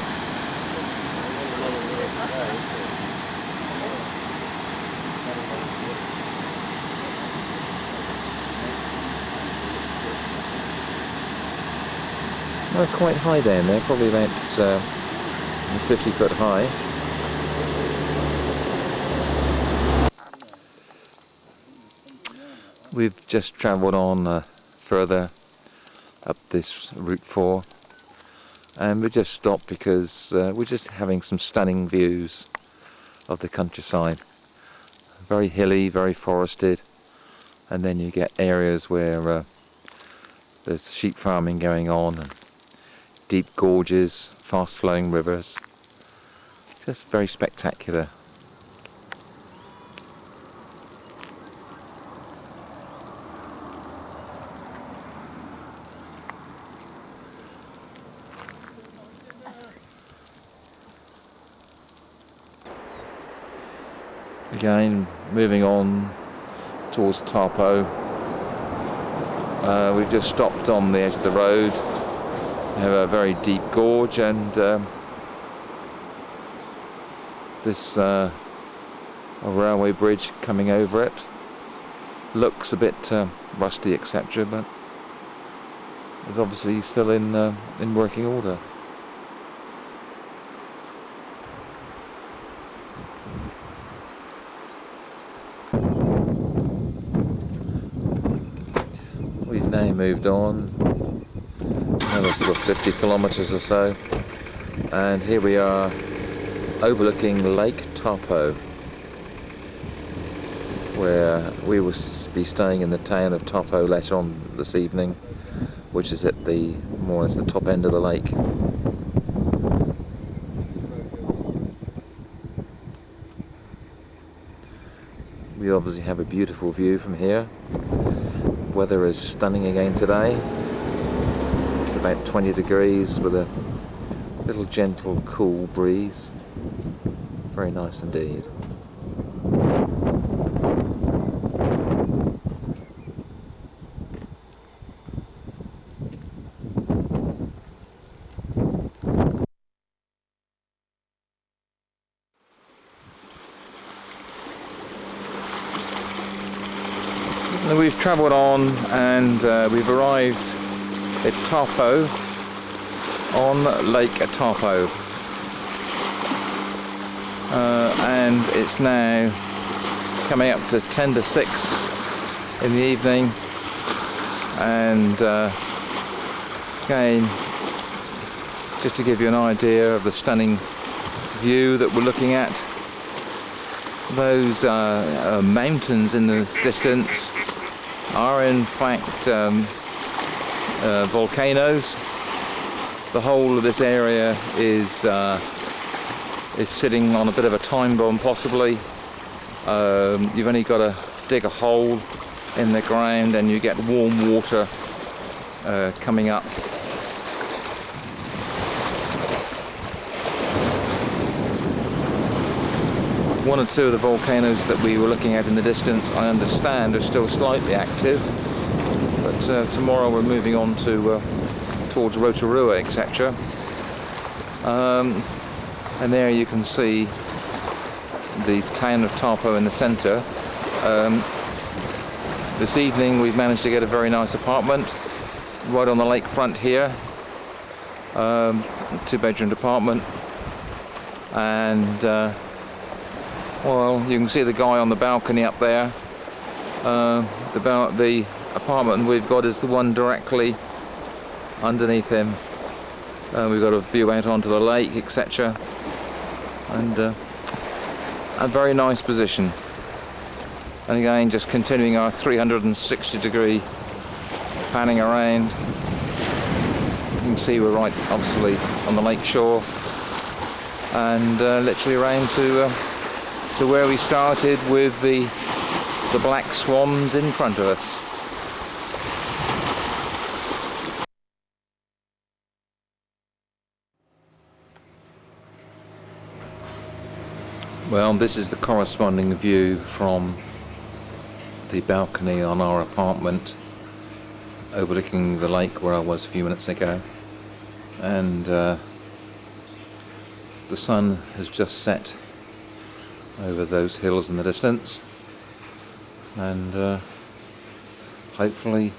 Well, quite high down there, probably about 50 foot high. We've just travelled on further up this Route 4. And we just stopped because we're just having some stunning views of the countryside. Very hilly, very forested, and then you get areas where there's sheep farming going on, and deep gorges, fast flowing rivers. Just very spectacular. Again, moving on towards Taupo. We've just stopped on the edge of the road. We have a very deep gorge, and this a railway bridge coming over it. Looks a bit rusty, etc., but it's obviously still in working order. Now moved on another sort of 50 kilometres or so, and here we are overlooking Lake Taupo, where we will be staying in the town of Taupo later on this evening, which is at the more or less the top end of the lake. We obviously have a beautiful view from here. Weather is stunning again today. It's about 20 degrees with a little gentle cool breeze. Very nice indeed. And we've travelled on and we've arrived at Taupo on Lake Taupo. And it's now coming up to 10 to 6 in the evening, and again, just to give you an idea of the stunning view that we're looking at, those mountains in the distance are in fact volcanoes. The whole of this area is sitting on a bit of a time bomb, possibly. You've only got to dig a hole in the ground and you get warm water coming up. One or two of the volcanoes that we were looking at in the distance, I understand, are still slightly active, but tomorrow we're moving on to towards Rotorua, etc. And there you can see the town of Taupo in the centre. This evening we've managed to get a very nice apartment right on the lakefront here, 2-bedroom apartment, and well, you can see the guy on the balcony up there. The apartment we've got is the one directly underneath him. We've got a view out onto the lake, etc. And a very nice position. And again, just continuing our 360-degree panning around. You can see we're right, obviously, on the lake shore, and literally around to where we started with the black swans in front of us. Well, this is the corresponding view from the balcony on our apartment overlooking the lake where I was a few minutes ago, and the sun has just set over those hills in the distance, and hopefully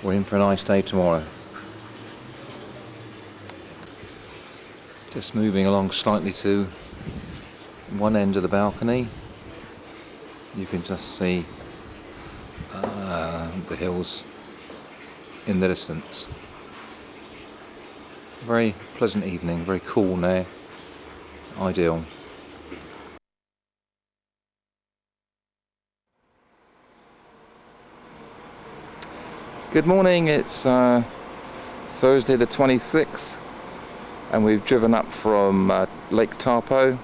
we're in for a nice day tomorrow. Just moving along slightly to one end of the balcony, you can just see the hills in the distance. Very pleasant evening, very cool now, ideal. Good morning, it's Thursday the 26th, and we've driven up from Lake Taupo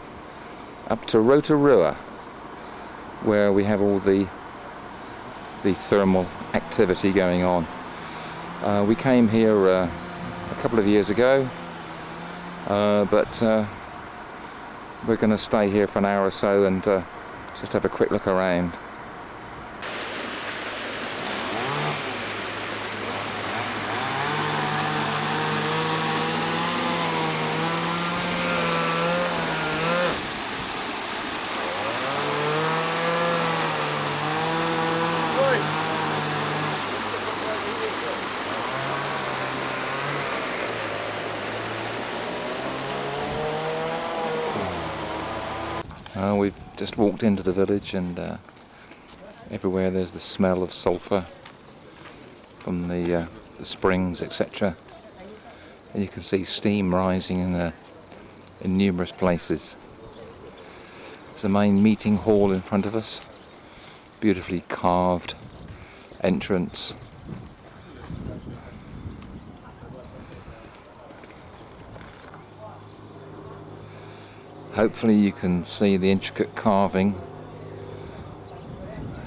up to Rotorua, where we have all the thermal activity going on. We came here a couple of years ago, but we're going to stay here for an hour or so and just have a quick look around. We've just walked into the village, and everywhere there's the smell of sulphur from the springs, etc. And you can see steam rising in numerous places. There's a main meeting hall in front of us, beautifully carved entrance. Hopefully you can see the intricate carving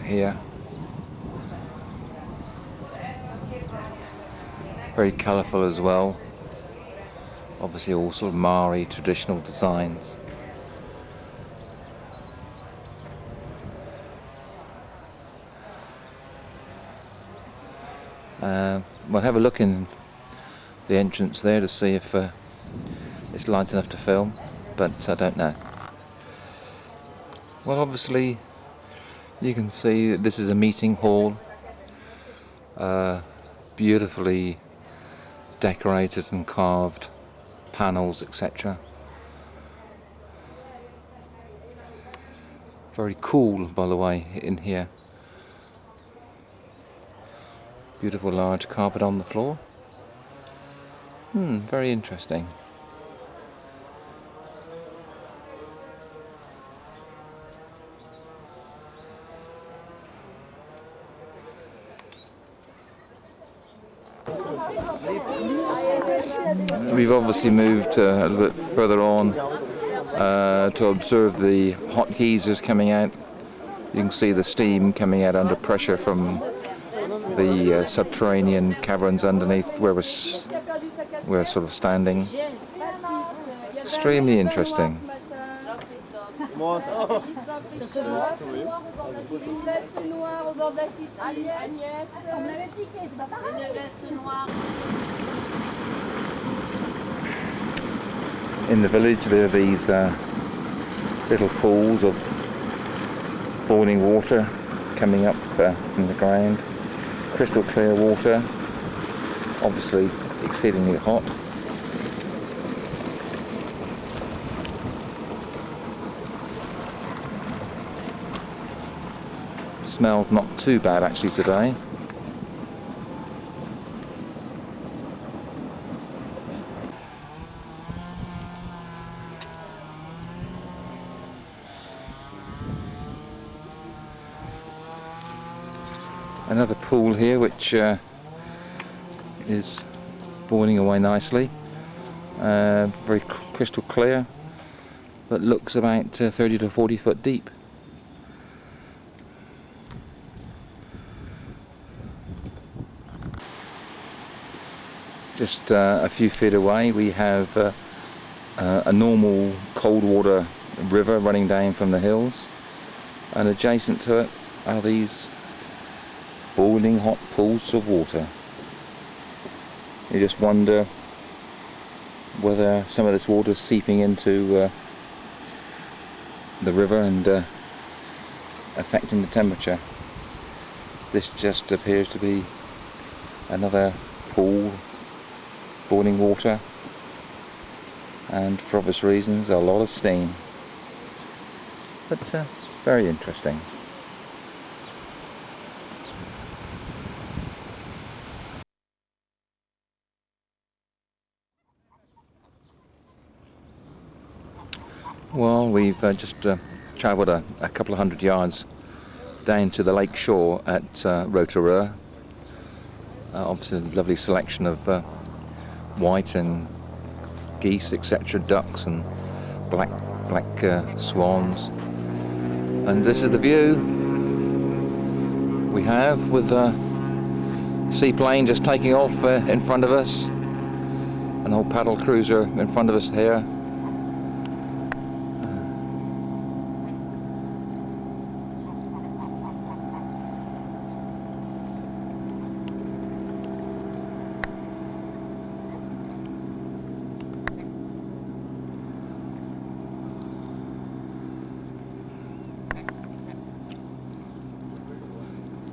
here. Very colourful as well. Obviously all sort of Maori traditional designs. We'll have a look in the entrance there to see if it's light enough to film, but I don't know. Well, obviously you can see that this is a meeting hall, beautifully decorated and carved panels, etc. Very cool, by the way, in here. Beautiful large carpet on the floor. Very interesting. We've obviously moved a little bit further on to observe the hot geysers coming out. You can see the steam coming out under pressure from the subterranean caverns underneath where we're sort of standing. Extremely interesting. In the village there are these little pools of boiling water coming up from the ground. Crystal clear water, obviously exceedingly hot. Smells not too bad actually today. Another pool here which is boiling away nicely, very crystal clear, but looks about 30 to 40 foot deep. Just a few feet away we have a normal cold water river running down from the hills, and adjacent to it are these boiling hot pools of water. You just wonder whether some of this water is seeping into the river and affecting the temperature. This just appears to be another pool, boiling water, and for obvious reasons a lot of steam. But very interesting. Well, we've just travelled a couple of 100 yards down to the lake shore at Rotorua. Obviously a lovely selection of white and geese, etc., ducks and black swans. And this is the view we have with the seaplane just taking off in front of us, an old paddle cruiser in front of us here.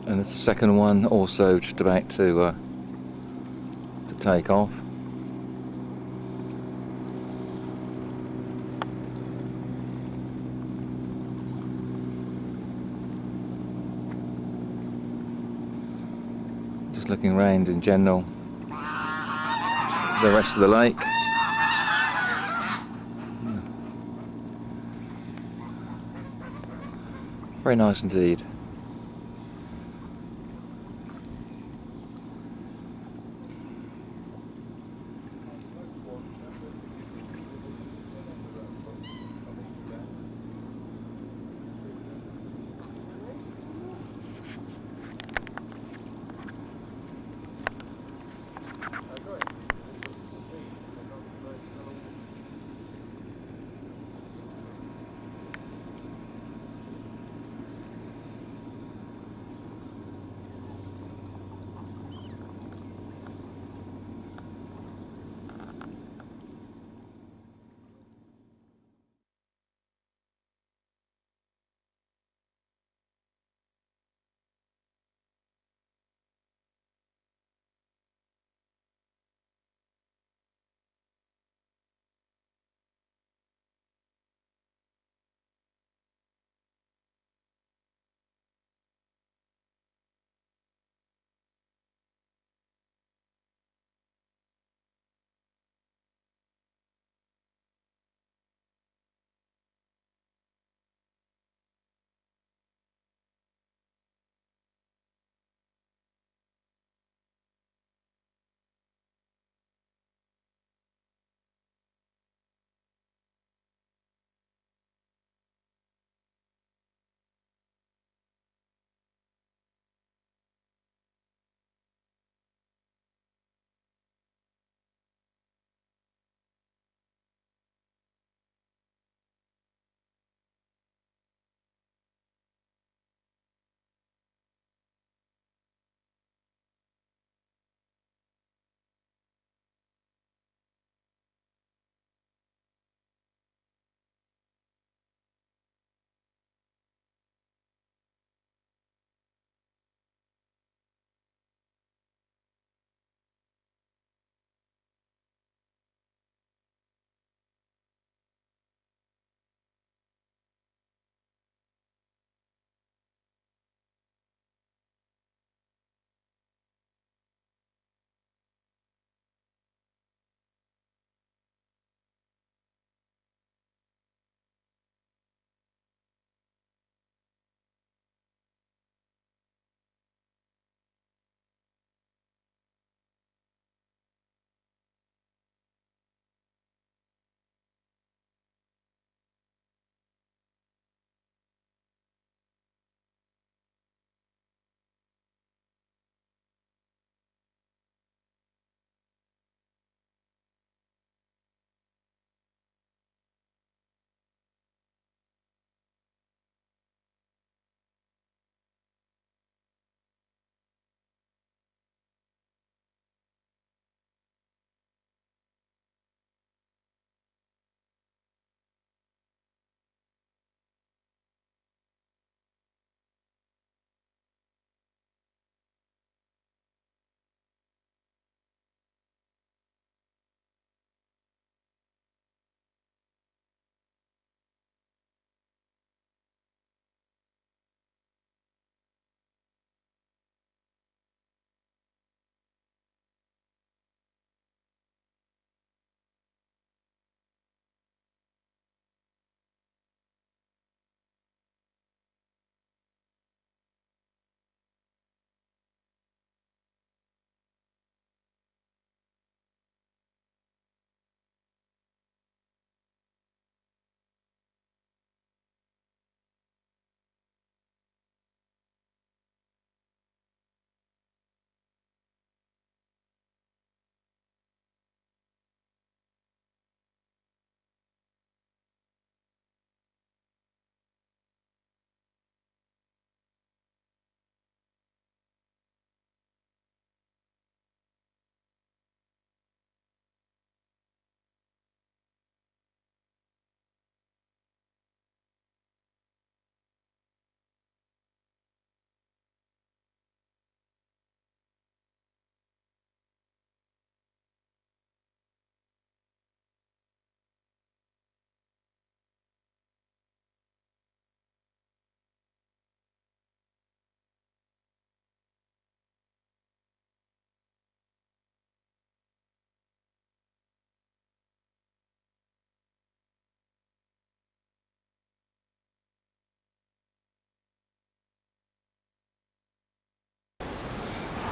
And it's the second one also just about to take off. Just looking around in general, the rest of the lake. Very nice indeed.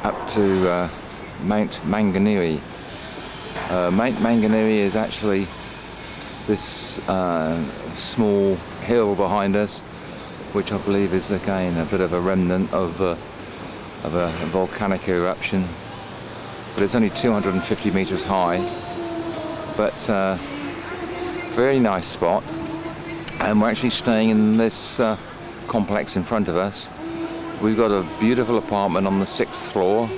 up to Mount Manganui. Mount Manganui is actually this small hill behind us, which I believe is again a bit of a remnant of a volcanic eruption. But it's only 250 meters high, but very nice spot. And we're actually staying in this complex in front of us. We've got a beautiful apartment on the 6th floor,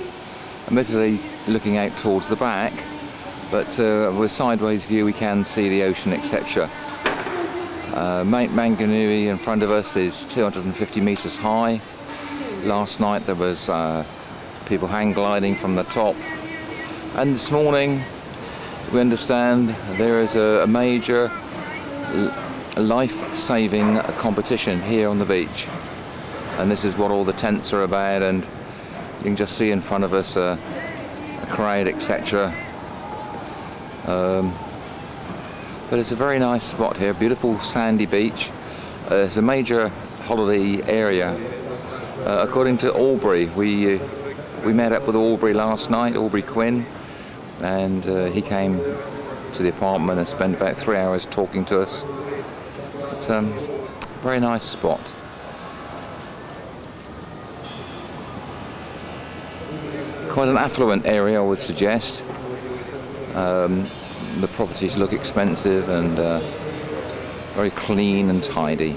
admittedly looking out towards the back, but with sideways view we can see the ocean, etc. Mount Manganui in front of us is 250 meters high. Last night there was people hang gliding from the top, and this morning we understand there is a major life-saving competition here on the beach, and this is what all the tents are about, and you can just see in front of us a crowd, etc. But it's a very nice spot here, beautiful sandy beach. It's a major holiday area. According to Aubrey, we met up with Aubrey last night, Aubrey Quinn, and he came to the apartment and spent about 3 hours talking to us. It's a very nice spot. Quite an affluent area, I would suggest. The properties look expensive and very clean and tidy.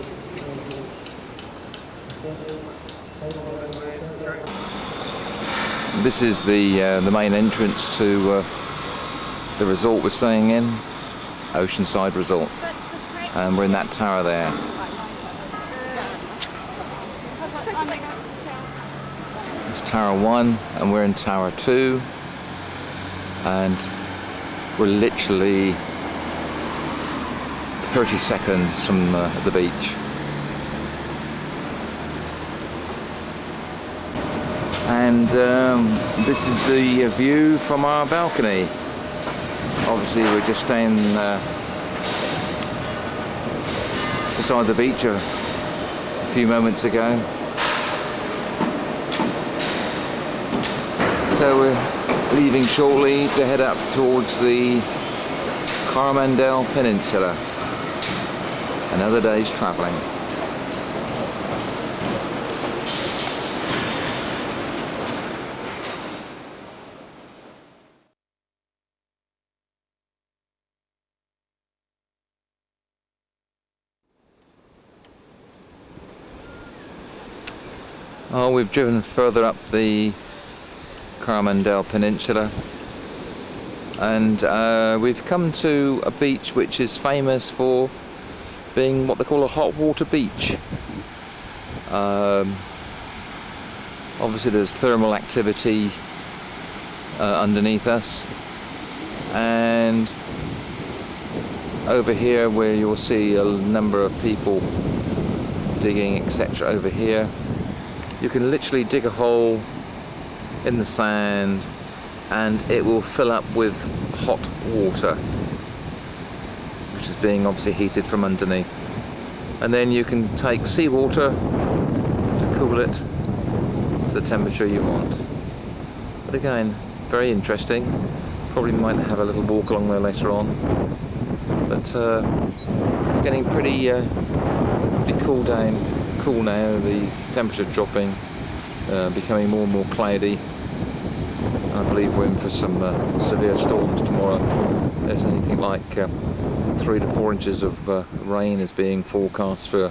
This is the main entrance to the resort we're staying in, Oceanside Resort, and we're in that tower there. It's Tower 1 and we're in Tower 2, and we're literally 30 seconds from the beach. And this is the view from our balcony. Obviously we're just staying beside the beach a few moments ago. So we're leaving shortly to head up towards the Coromandel Peninsula. Another day's travelling. Oh, we've driven further up the Coromandel Peninsula, and we've come to a beach which is famous for being what they call a hot water beach. Obviously there's thermal activity underneath us, and over here where you'll see a number of people digging, etc. over here, you can literally dig a hole in the sand and it will fill up with hot water, which is being obviously heated from underneath, and then you can take seawater to cool it to the temperature you want. But again, very interesting. Probably might have a little walk along there later on, but it's getting pretty cool now, the temperature dropping, becoming more and more cloudy. I believe we're in for some severe storms tomorrow. There's anything like 3 to 4 inches of rain is being forecast for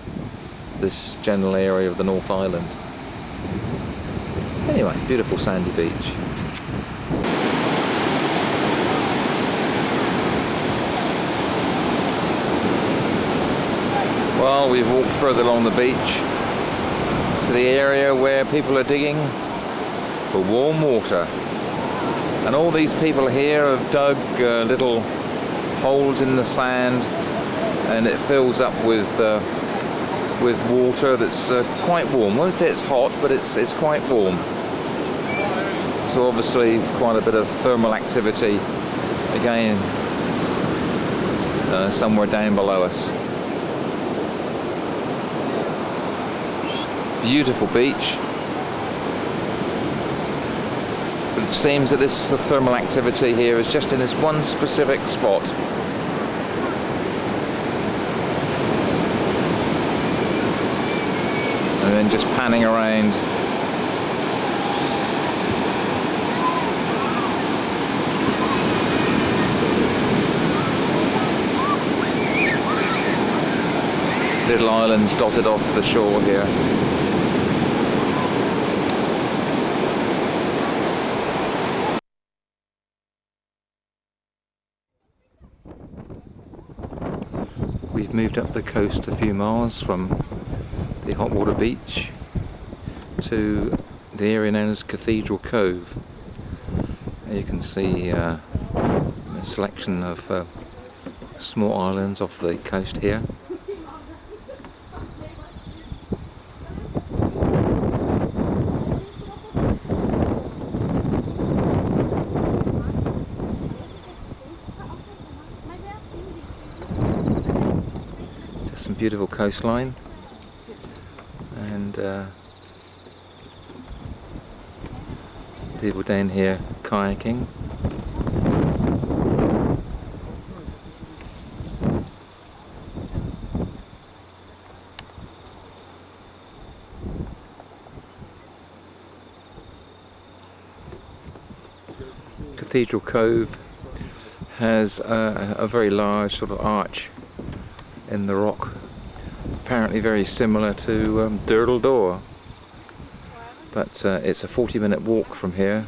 this general area of the North Island. Anyway, beautiful sandy beach. Well, we've walked further along the beach to the area where people are digging for warm water. And all these people here have dug little holes in the sand, and it fills up with water that's quite warm. I won't say it's hot, but it's quite warm. So obviously quite a bit of thermal activity again somewhere down below us. Beautiful beach. But it seems that this thermal activity here is just in this one specific spot. And then just panning around. Little islands dotted off the shore here. We've moved up the coast a few miles from the hot water beach to the area known as Cathedral Cove. You can see a selection of small islands off the coast here. Just some beautiful coastline, and some people down here kayaking. Cathedral Cove has a very large sort of arch in the rock, apparently very similar to Durdle Door, but it's a 40-minute walk from here.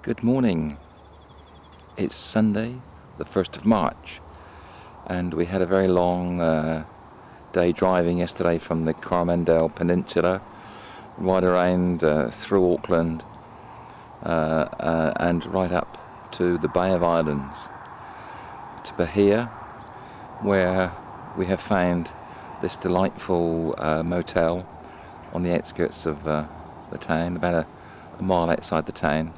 Good morning. It's Sunday, the 1st of March, and we had a very long day driving yesterday from the Coromandel Peninsula right around through Auckland and right up to the Bay of Islands, to Bahia, where we have found this delightful motel on the outskirts of the town, about a mile outside the town.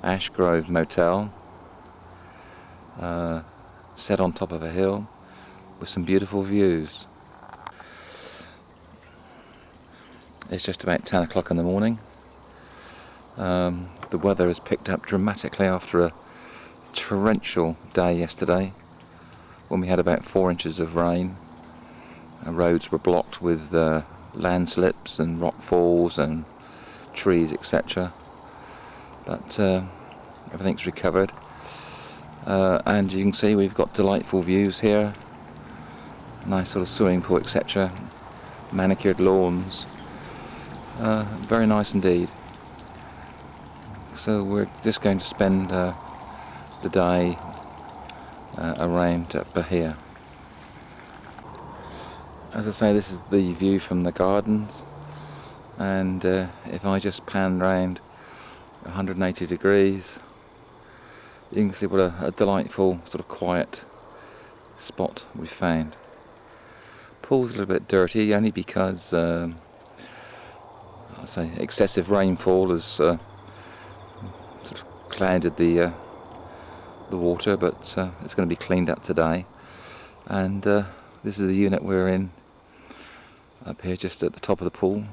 Ash Grove Motel, set on top of a hill with some beautiful views. It's just about 10 o'clock in the morning. The weather has picked up dramatically after a torrential day yesterday when we had about 4 inches of rain. Roads were blocked with landslips and rock falls and trees, etc. But everything's recovered. And you can see we've got delightful views here. Nice sort of swimming pool, etc. Manicured lawns. Very nice indeed. So we're just going to spend the day around Bahia. As I say, this is the view from the gardens, and if I just pan round 180 degrees, you can see what a delightful sort of quiet spot we've found. Pool's a little bit dirty only because I'll say excessive rainfall has sort of clouded the water, but it's going to be cleaned up today. And this is the unit we're in up here, just at the top of the pool.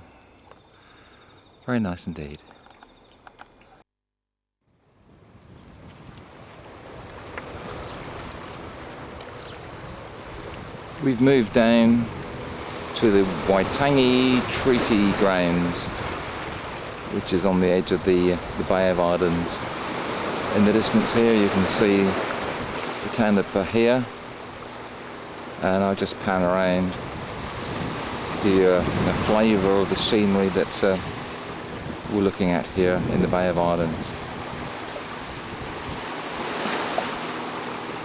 Very nice indeed. We've moved down to the Waitangi Treaty Grounds, which is on the edge of the Bay of Islands. In the distance here you can see the town of Bahia, and I'll just pan around, give you a flavour of the scenery that we're looking at here in the Bay of Islands.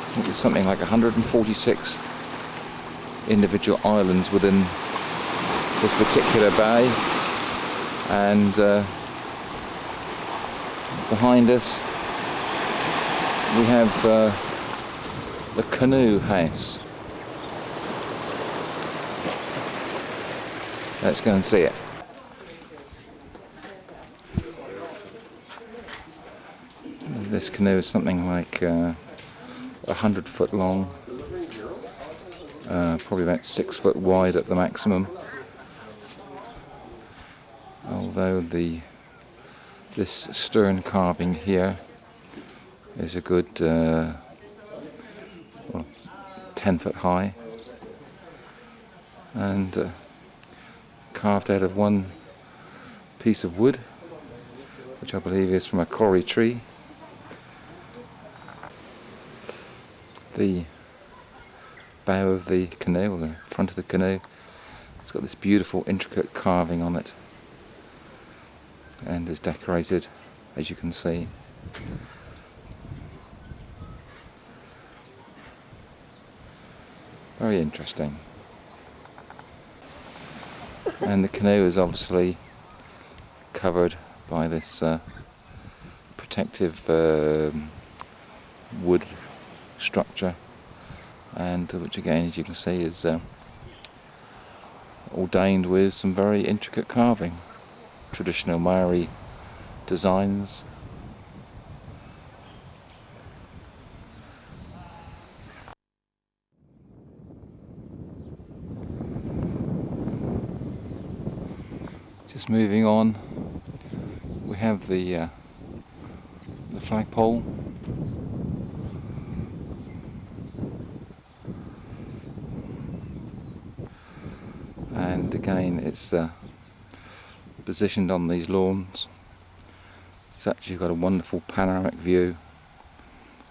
I think there's something like 146 individual islands within this particular bay, and behind us we have the Canoe House. Let's go and see it. This canoe is something like 100 foot long, probably about 6 foot wide at the maximum. Although this stern carving here is a good 10 foot high, and carved out of one piece of wood, which I believe is from a kauri tree. The bow of the canoe, or the front of the canoe, it's got this beautiful intricate carving on it, and is decorated, as you can see. Very interesting. And the canoe is obviously covered by this protective wood structure, and which again, as you can see, is ordained with some very intricate carving, traditional Maori designs. Just moving on, we have the flagpole. And again, it's positioned on these lawns, such you've got a wonderful panoramic view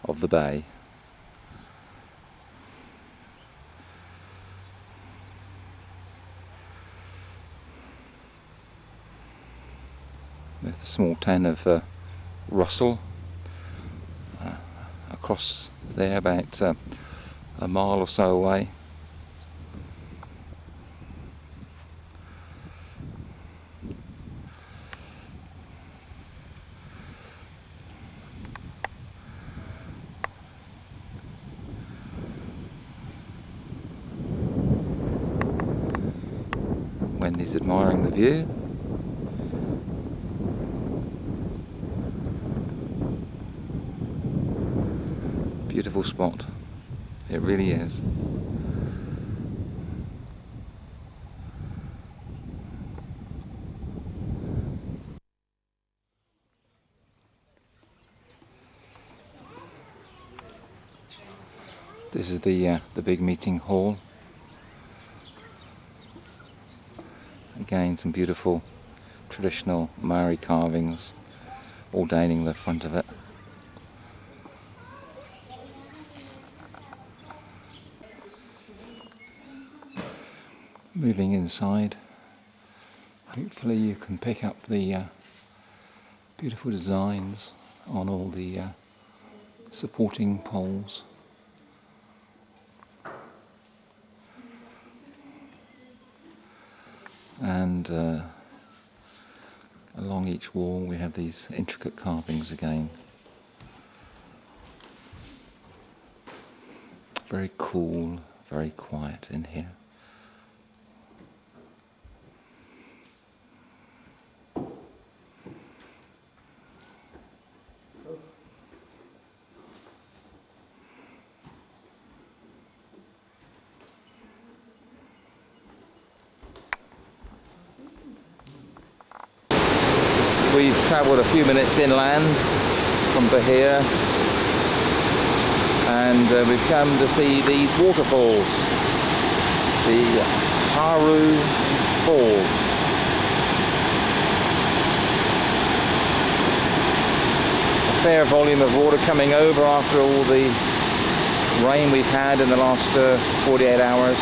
of the bay. There's a small town of Russell across there, about a mile or so away. Wendy's admiring the view. Beautiful spot, it really is. This is the big meeting hall. Again, some beautiful traditional Maori carvings ordaining the front of it. Moving inside, hopefully you can pick up the beautiful designs on all the supporting poles. And along each wall we have these intricate carvings again. Very cool, very quiet in here. We've travelled a few minutes inland from Bahia, and we've come to see these waterfalls, the Haru Falls. A fair volume of water coming over after all the rain we've had in the last 48 hours.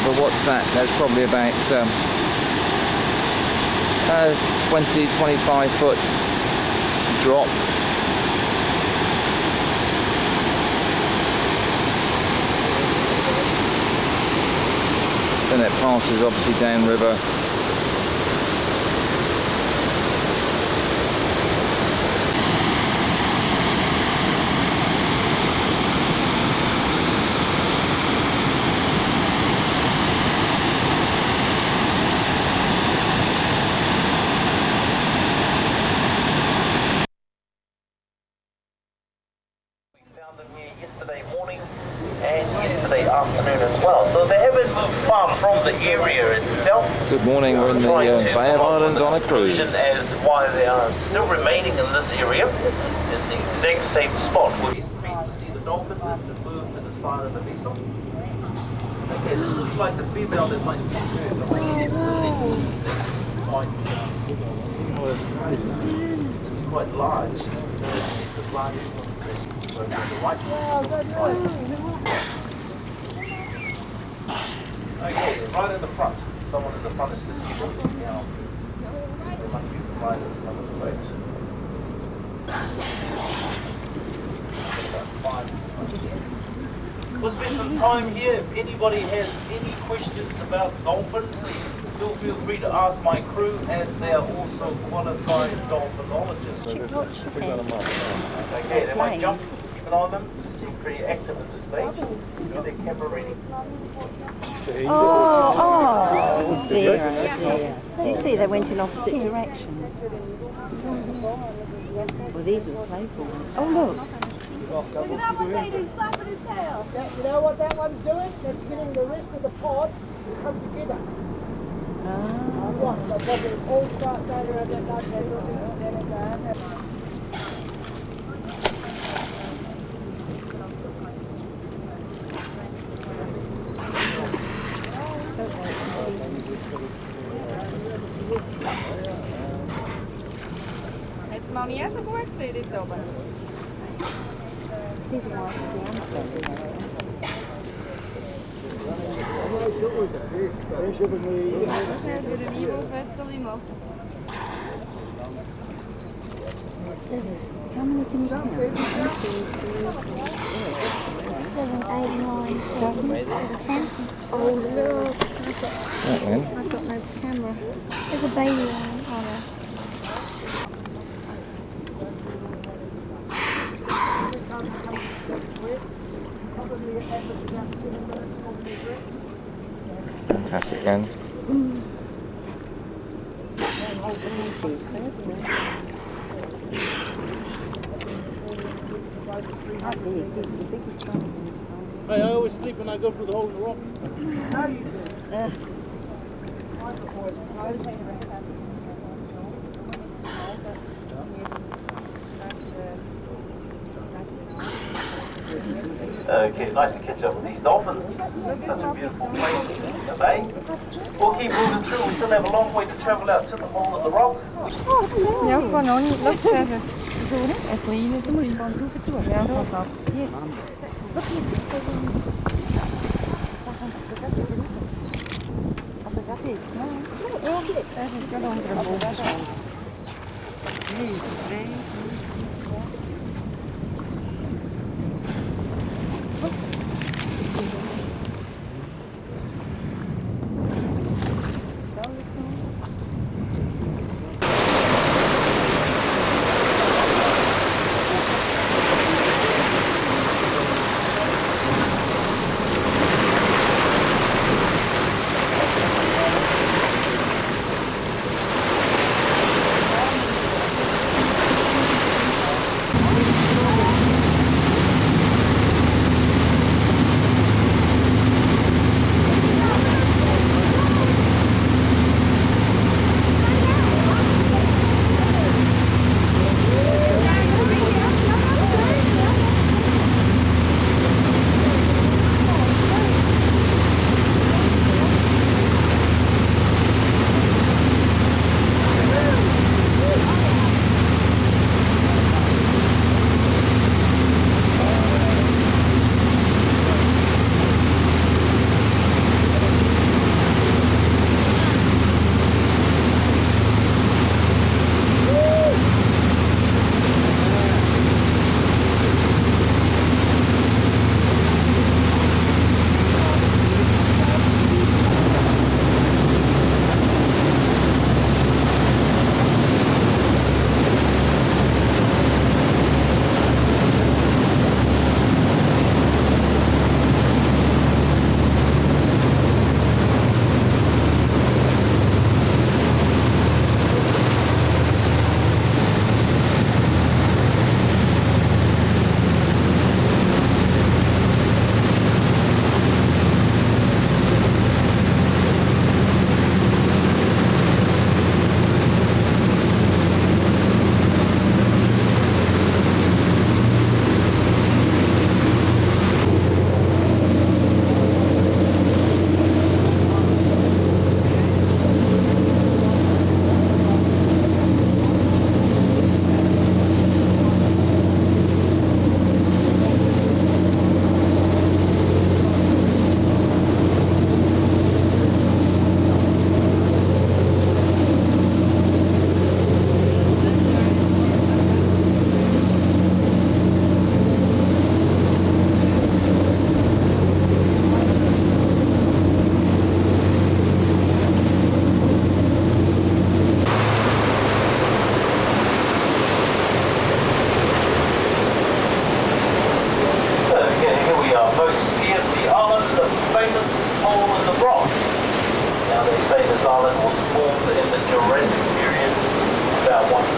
But what's that? That's probably about 20-25 foot drop. Then it passes obviously downriver. Found them here yesterday morning. yesterday afternoon as well. So they haven't moved far from the area itself. Good morning, we're in the Trying to Bay of come up Islands with on a cruise. conclusion as why they are still remaining in this area in the exact same spot. Where you see the dolphins is to move to the side of the vessel. Okay, this looks like the female that might be there. So I see it's quite large. It's as large as the right okay, right in the front. Someone in the front is just looking now. They must be right in the front of the boat. We'll spend some time here. If anybody has any questions about dolphins, feel free to ask my crew, as they are also qualified dolphinologists. Okay, they might jump. Let's keep an eye on them. They seem pretty active at this stage. Let's get their camera ready. Oh dear, oh dear. Do you see they went in opposite directions? Well, these are the playful ones. Oh, look. Look at that one, lady, slapping his tail. You know what that one's doing? That's getting the rest of the pod to come together. Watch, they'll probably all start going around that nut. Jetzt mal mir so gut gesehen, dit oben. Voor de nieuwe vettel maken. How many can you count? 7, 8, 9, 10. Oh look, I've got no camera. There's a baby one. Oh, no. Fantastic lens. Hey, I always sleep when I go through the hole in the rock. Okay, nice to catch up with these dolphins. Such a beautiful place in the bay. We'll keep moving through. We still have a long way to travel out to the hole in the rock. Ja, van on, look verder. Zo, hè? Even hier, dan moet je gewoon toe vertoe. Ja, pas op. Hier. Look hier. Wat gaat dit? Ja, daar is een kilo onder een boom. Nee,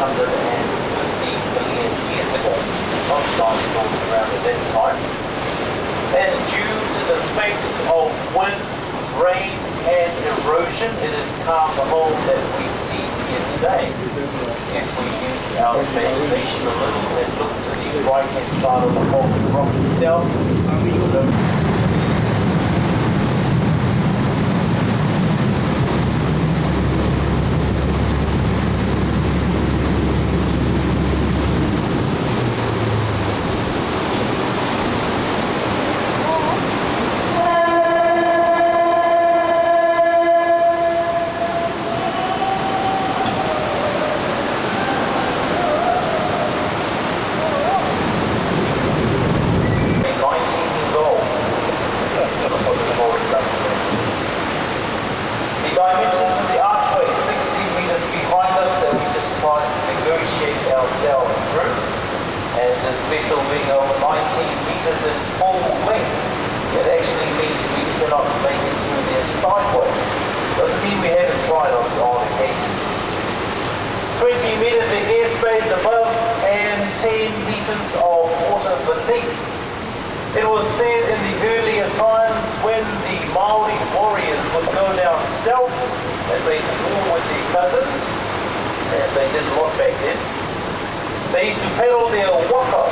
million years ago. Lots of dinosaurs around at that time. And due to the effects of wind, rain, and erosion, it has carved the hole that we see here today. If we use our imagination a little and look to the right-hand side of the hole of the rock itself, we will notice It was said in the earlier times when the Maori warriors would go down south and they could war with their cousins, and they did a lot back then. They used to paddle their waka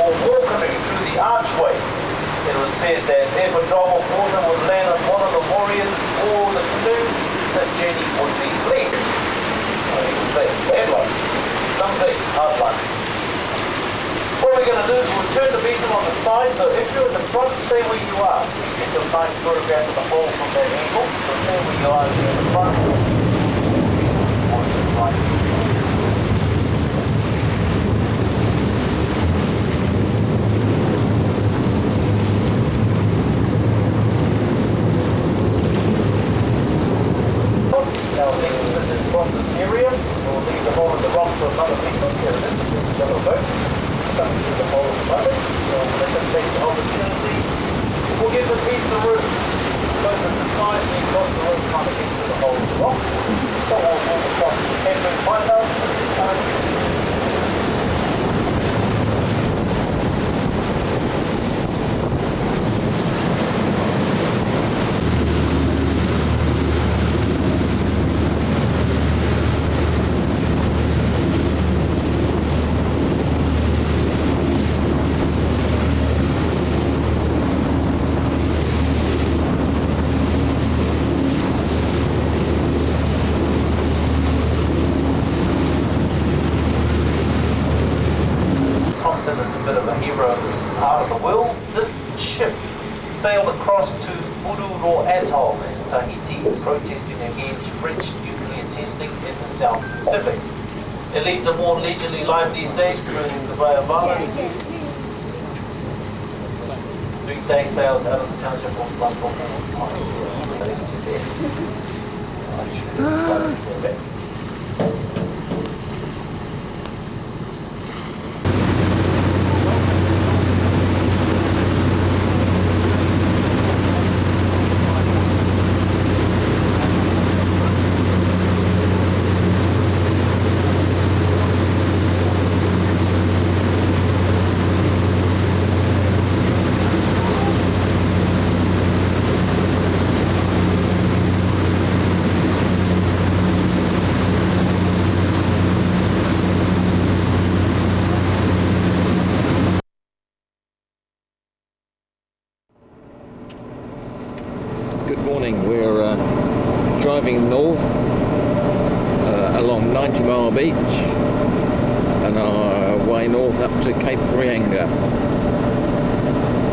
or war canoe through the archway. It was said that if a drop of water would land on one of the warriors or the canoe, the journey would be blessed. You would say, bad luck. Some say, hard luck. What we're going to do is we'll turn the besom on the side, so if you're in the front, stay where you are. You get some nice photographs of the hole from that angle, so stay where you are if you're in the front. On the right. Now next to the bronze area, we'll leave the hole in the rock for another besom. Here it is, yellow boat. Coming to the hole of the bucket, so let them take the opportunity. We'll give the piece the room. Both at the side, and across the room, trying to get to the hole of the rock. So we'll walk across the 10-foot lighthouse. Sailed across to Ururo Atoll in Tahiti, protesting against French nuclear testing in the South Pacific. It leads a more leisurely life these days, cruising the Bay of Islands. 3-day sails out of the township of platform. Good morning. We're driving north along 90 Mile Beach and our way north up to Cape Reinga.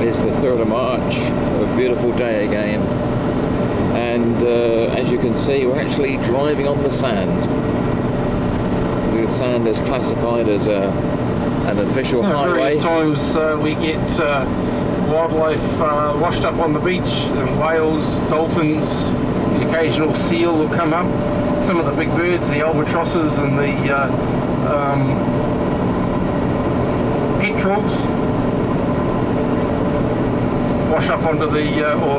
It's the 3rd of March, a beautiful day again, and as you can see we're actually driving on the sand. The sand is classified as an official highway. Various times we get wildlife washed up on the beach, and whales, dolphins, the occasional seal will come up. Some of the big birds, the albatrosses and the petrels, wash up onto the or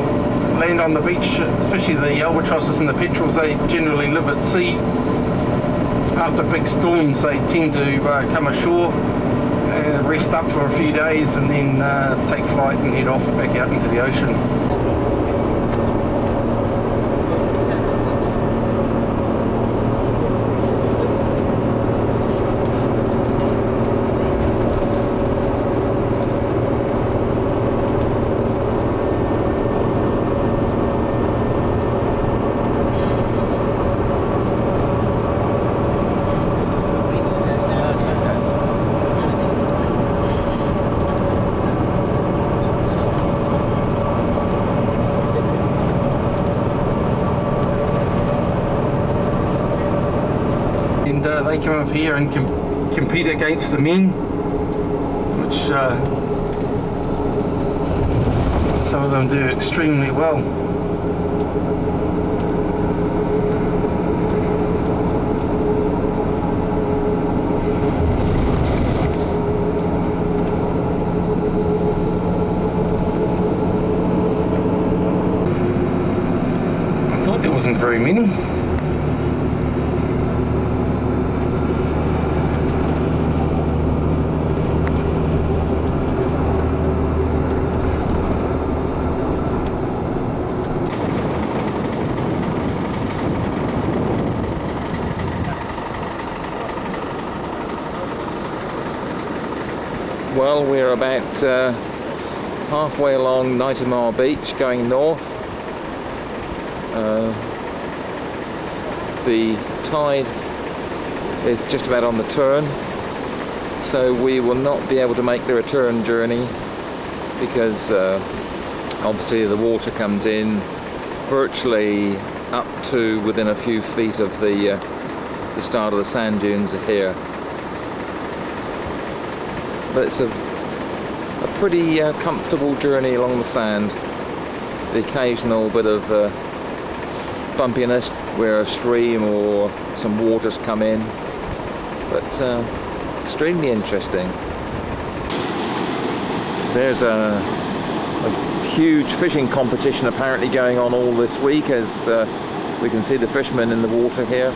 land on the beach, especially the albatrosses and the petrels. They generally live at sea. after big storms they tend to come ashore, rest up for a few days and then take flight and head off back out into the ocean. They come up here and compete against the men, which some of them do extremely well. I thought there wasn't very many. Well, we're about halfway along Nightingale Beach going north. The tide is just about on the turn, so we will not be able to make the return journey because obviously the water comes in virtually up to within a few feet of the start of the sand dunes here. But it's a pretty comfortable journey along the sand. The occasional bit of bumpiness where a stream or some waters come in, but extremely interesting. There's a huge fishing competition apparently going on all this week, as we can see the fishermen in the water here.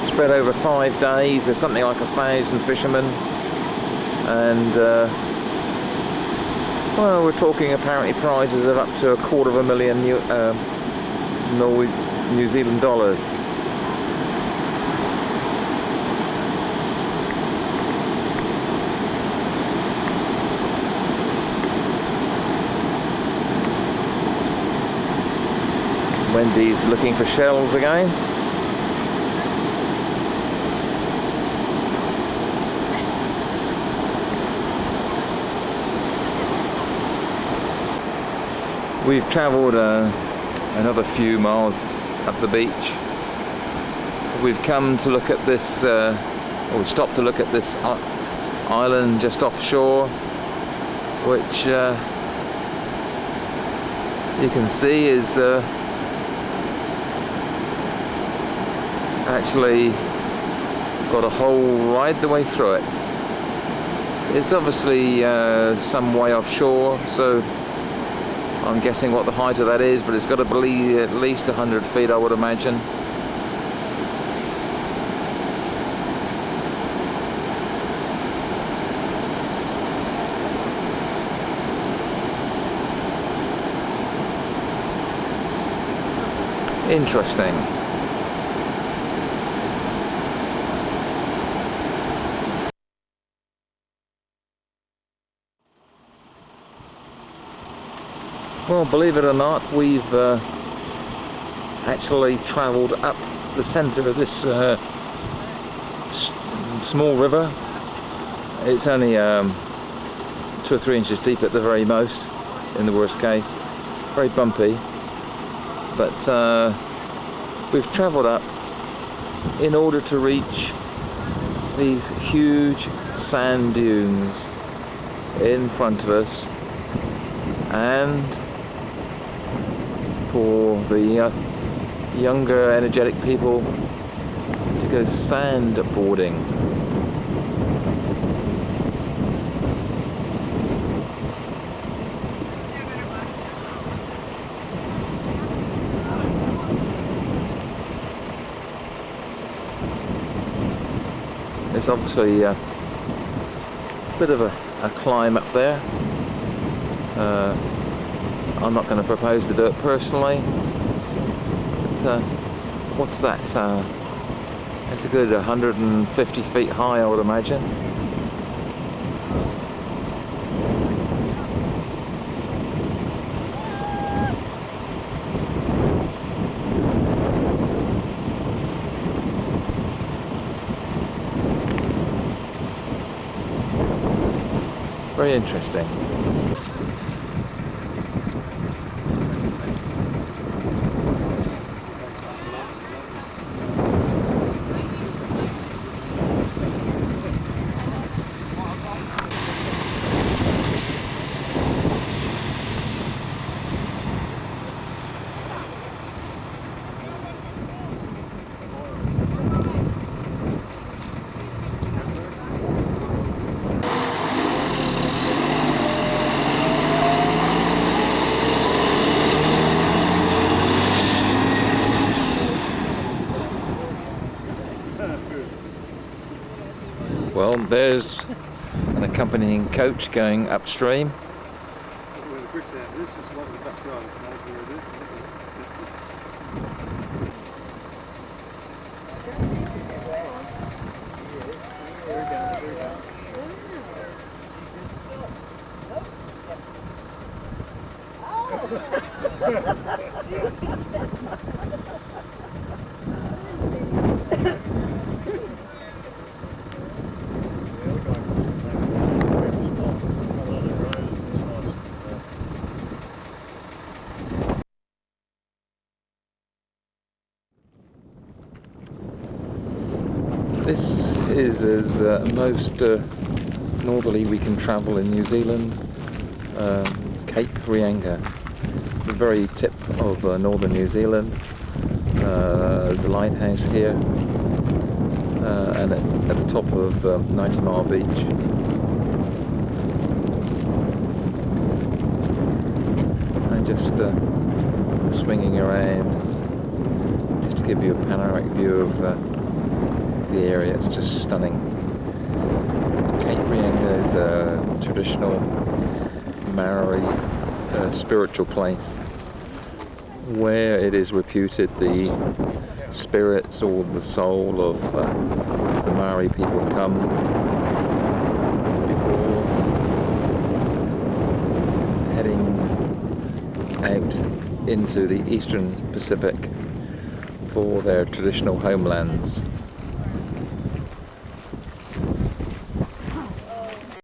Spread over 5 days, there's something like 1,000 fishermen, and well, we're talking apparently prizes of up to $250,000 New Zealand dollars. Wendy's looking for shells again. We've travelled another few miles up the beach. We've come to look at this, or we stopped to look at this island just offshore, which you can see is actually got a hole right the way through it. It's obviously some way offshore, so I'm guessing what the height of that is, but it's got to be at least 100 feet, I would imagine. Interesting. Well, believe it or not, we've actually travelled up the centre of this small river. It's only 2 or 3 inches deep at the very most, in the worst case. Very bumpy, but we've travelled up in order to reach these huge sand dunes in front of us, and for the younger, energetic people to go sandboarding. It's obviously a bit of a climb up there. I'm not going to propose to do it personally. But, what's that? It's a good 150 feet high, I would imagine. Very interesting. Well, there's an accompanying coach going upstream. Where the bricks out, this is what the bus driver knows where it is. This is as most northerly we can travel in New Zealand, Cape Reinga, the very tip of northern New Zealand. There's a lighthouse here, and it's at the top of 90 Mile Beach. And just swinging around, just to give you a panoramic view of the area. It's just stunning. Cape Reinga is a traditional Maori spiritual place where it is reputed the spirits or the soul of the Maori people come before heading out into the eastern Pacific for their traditional homelands.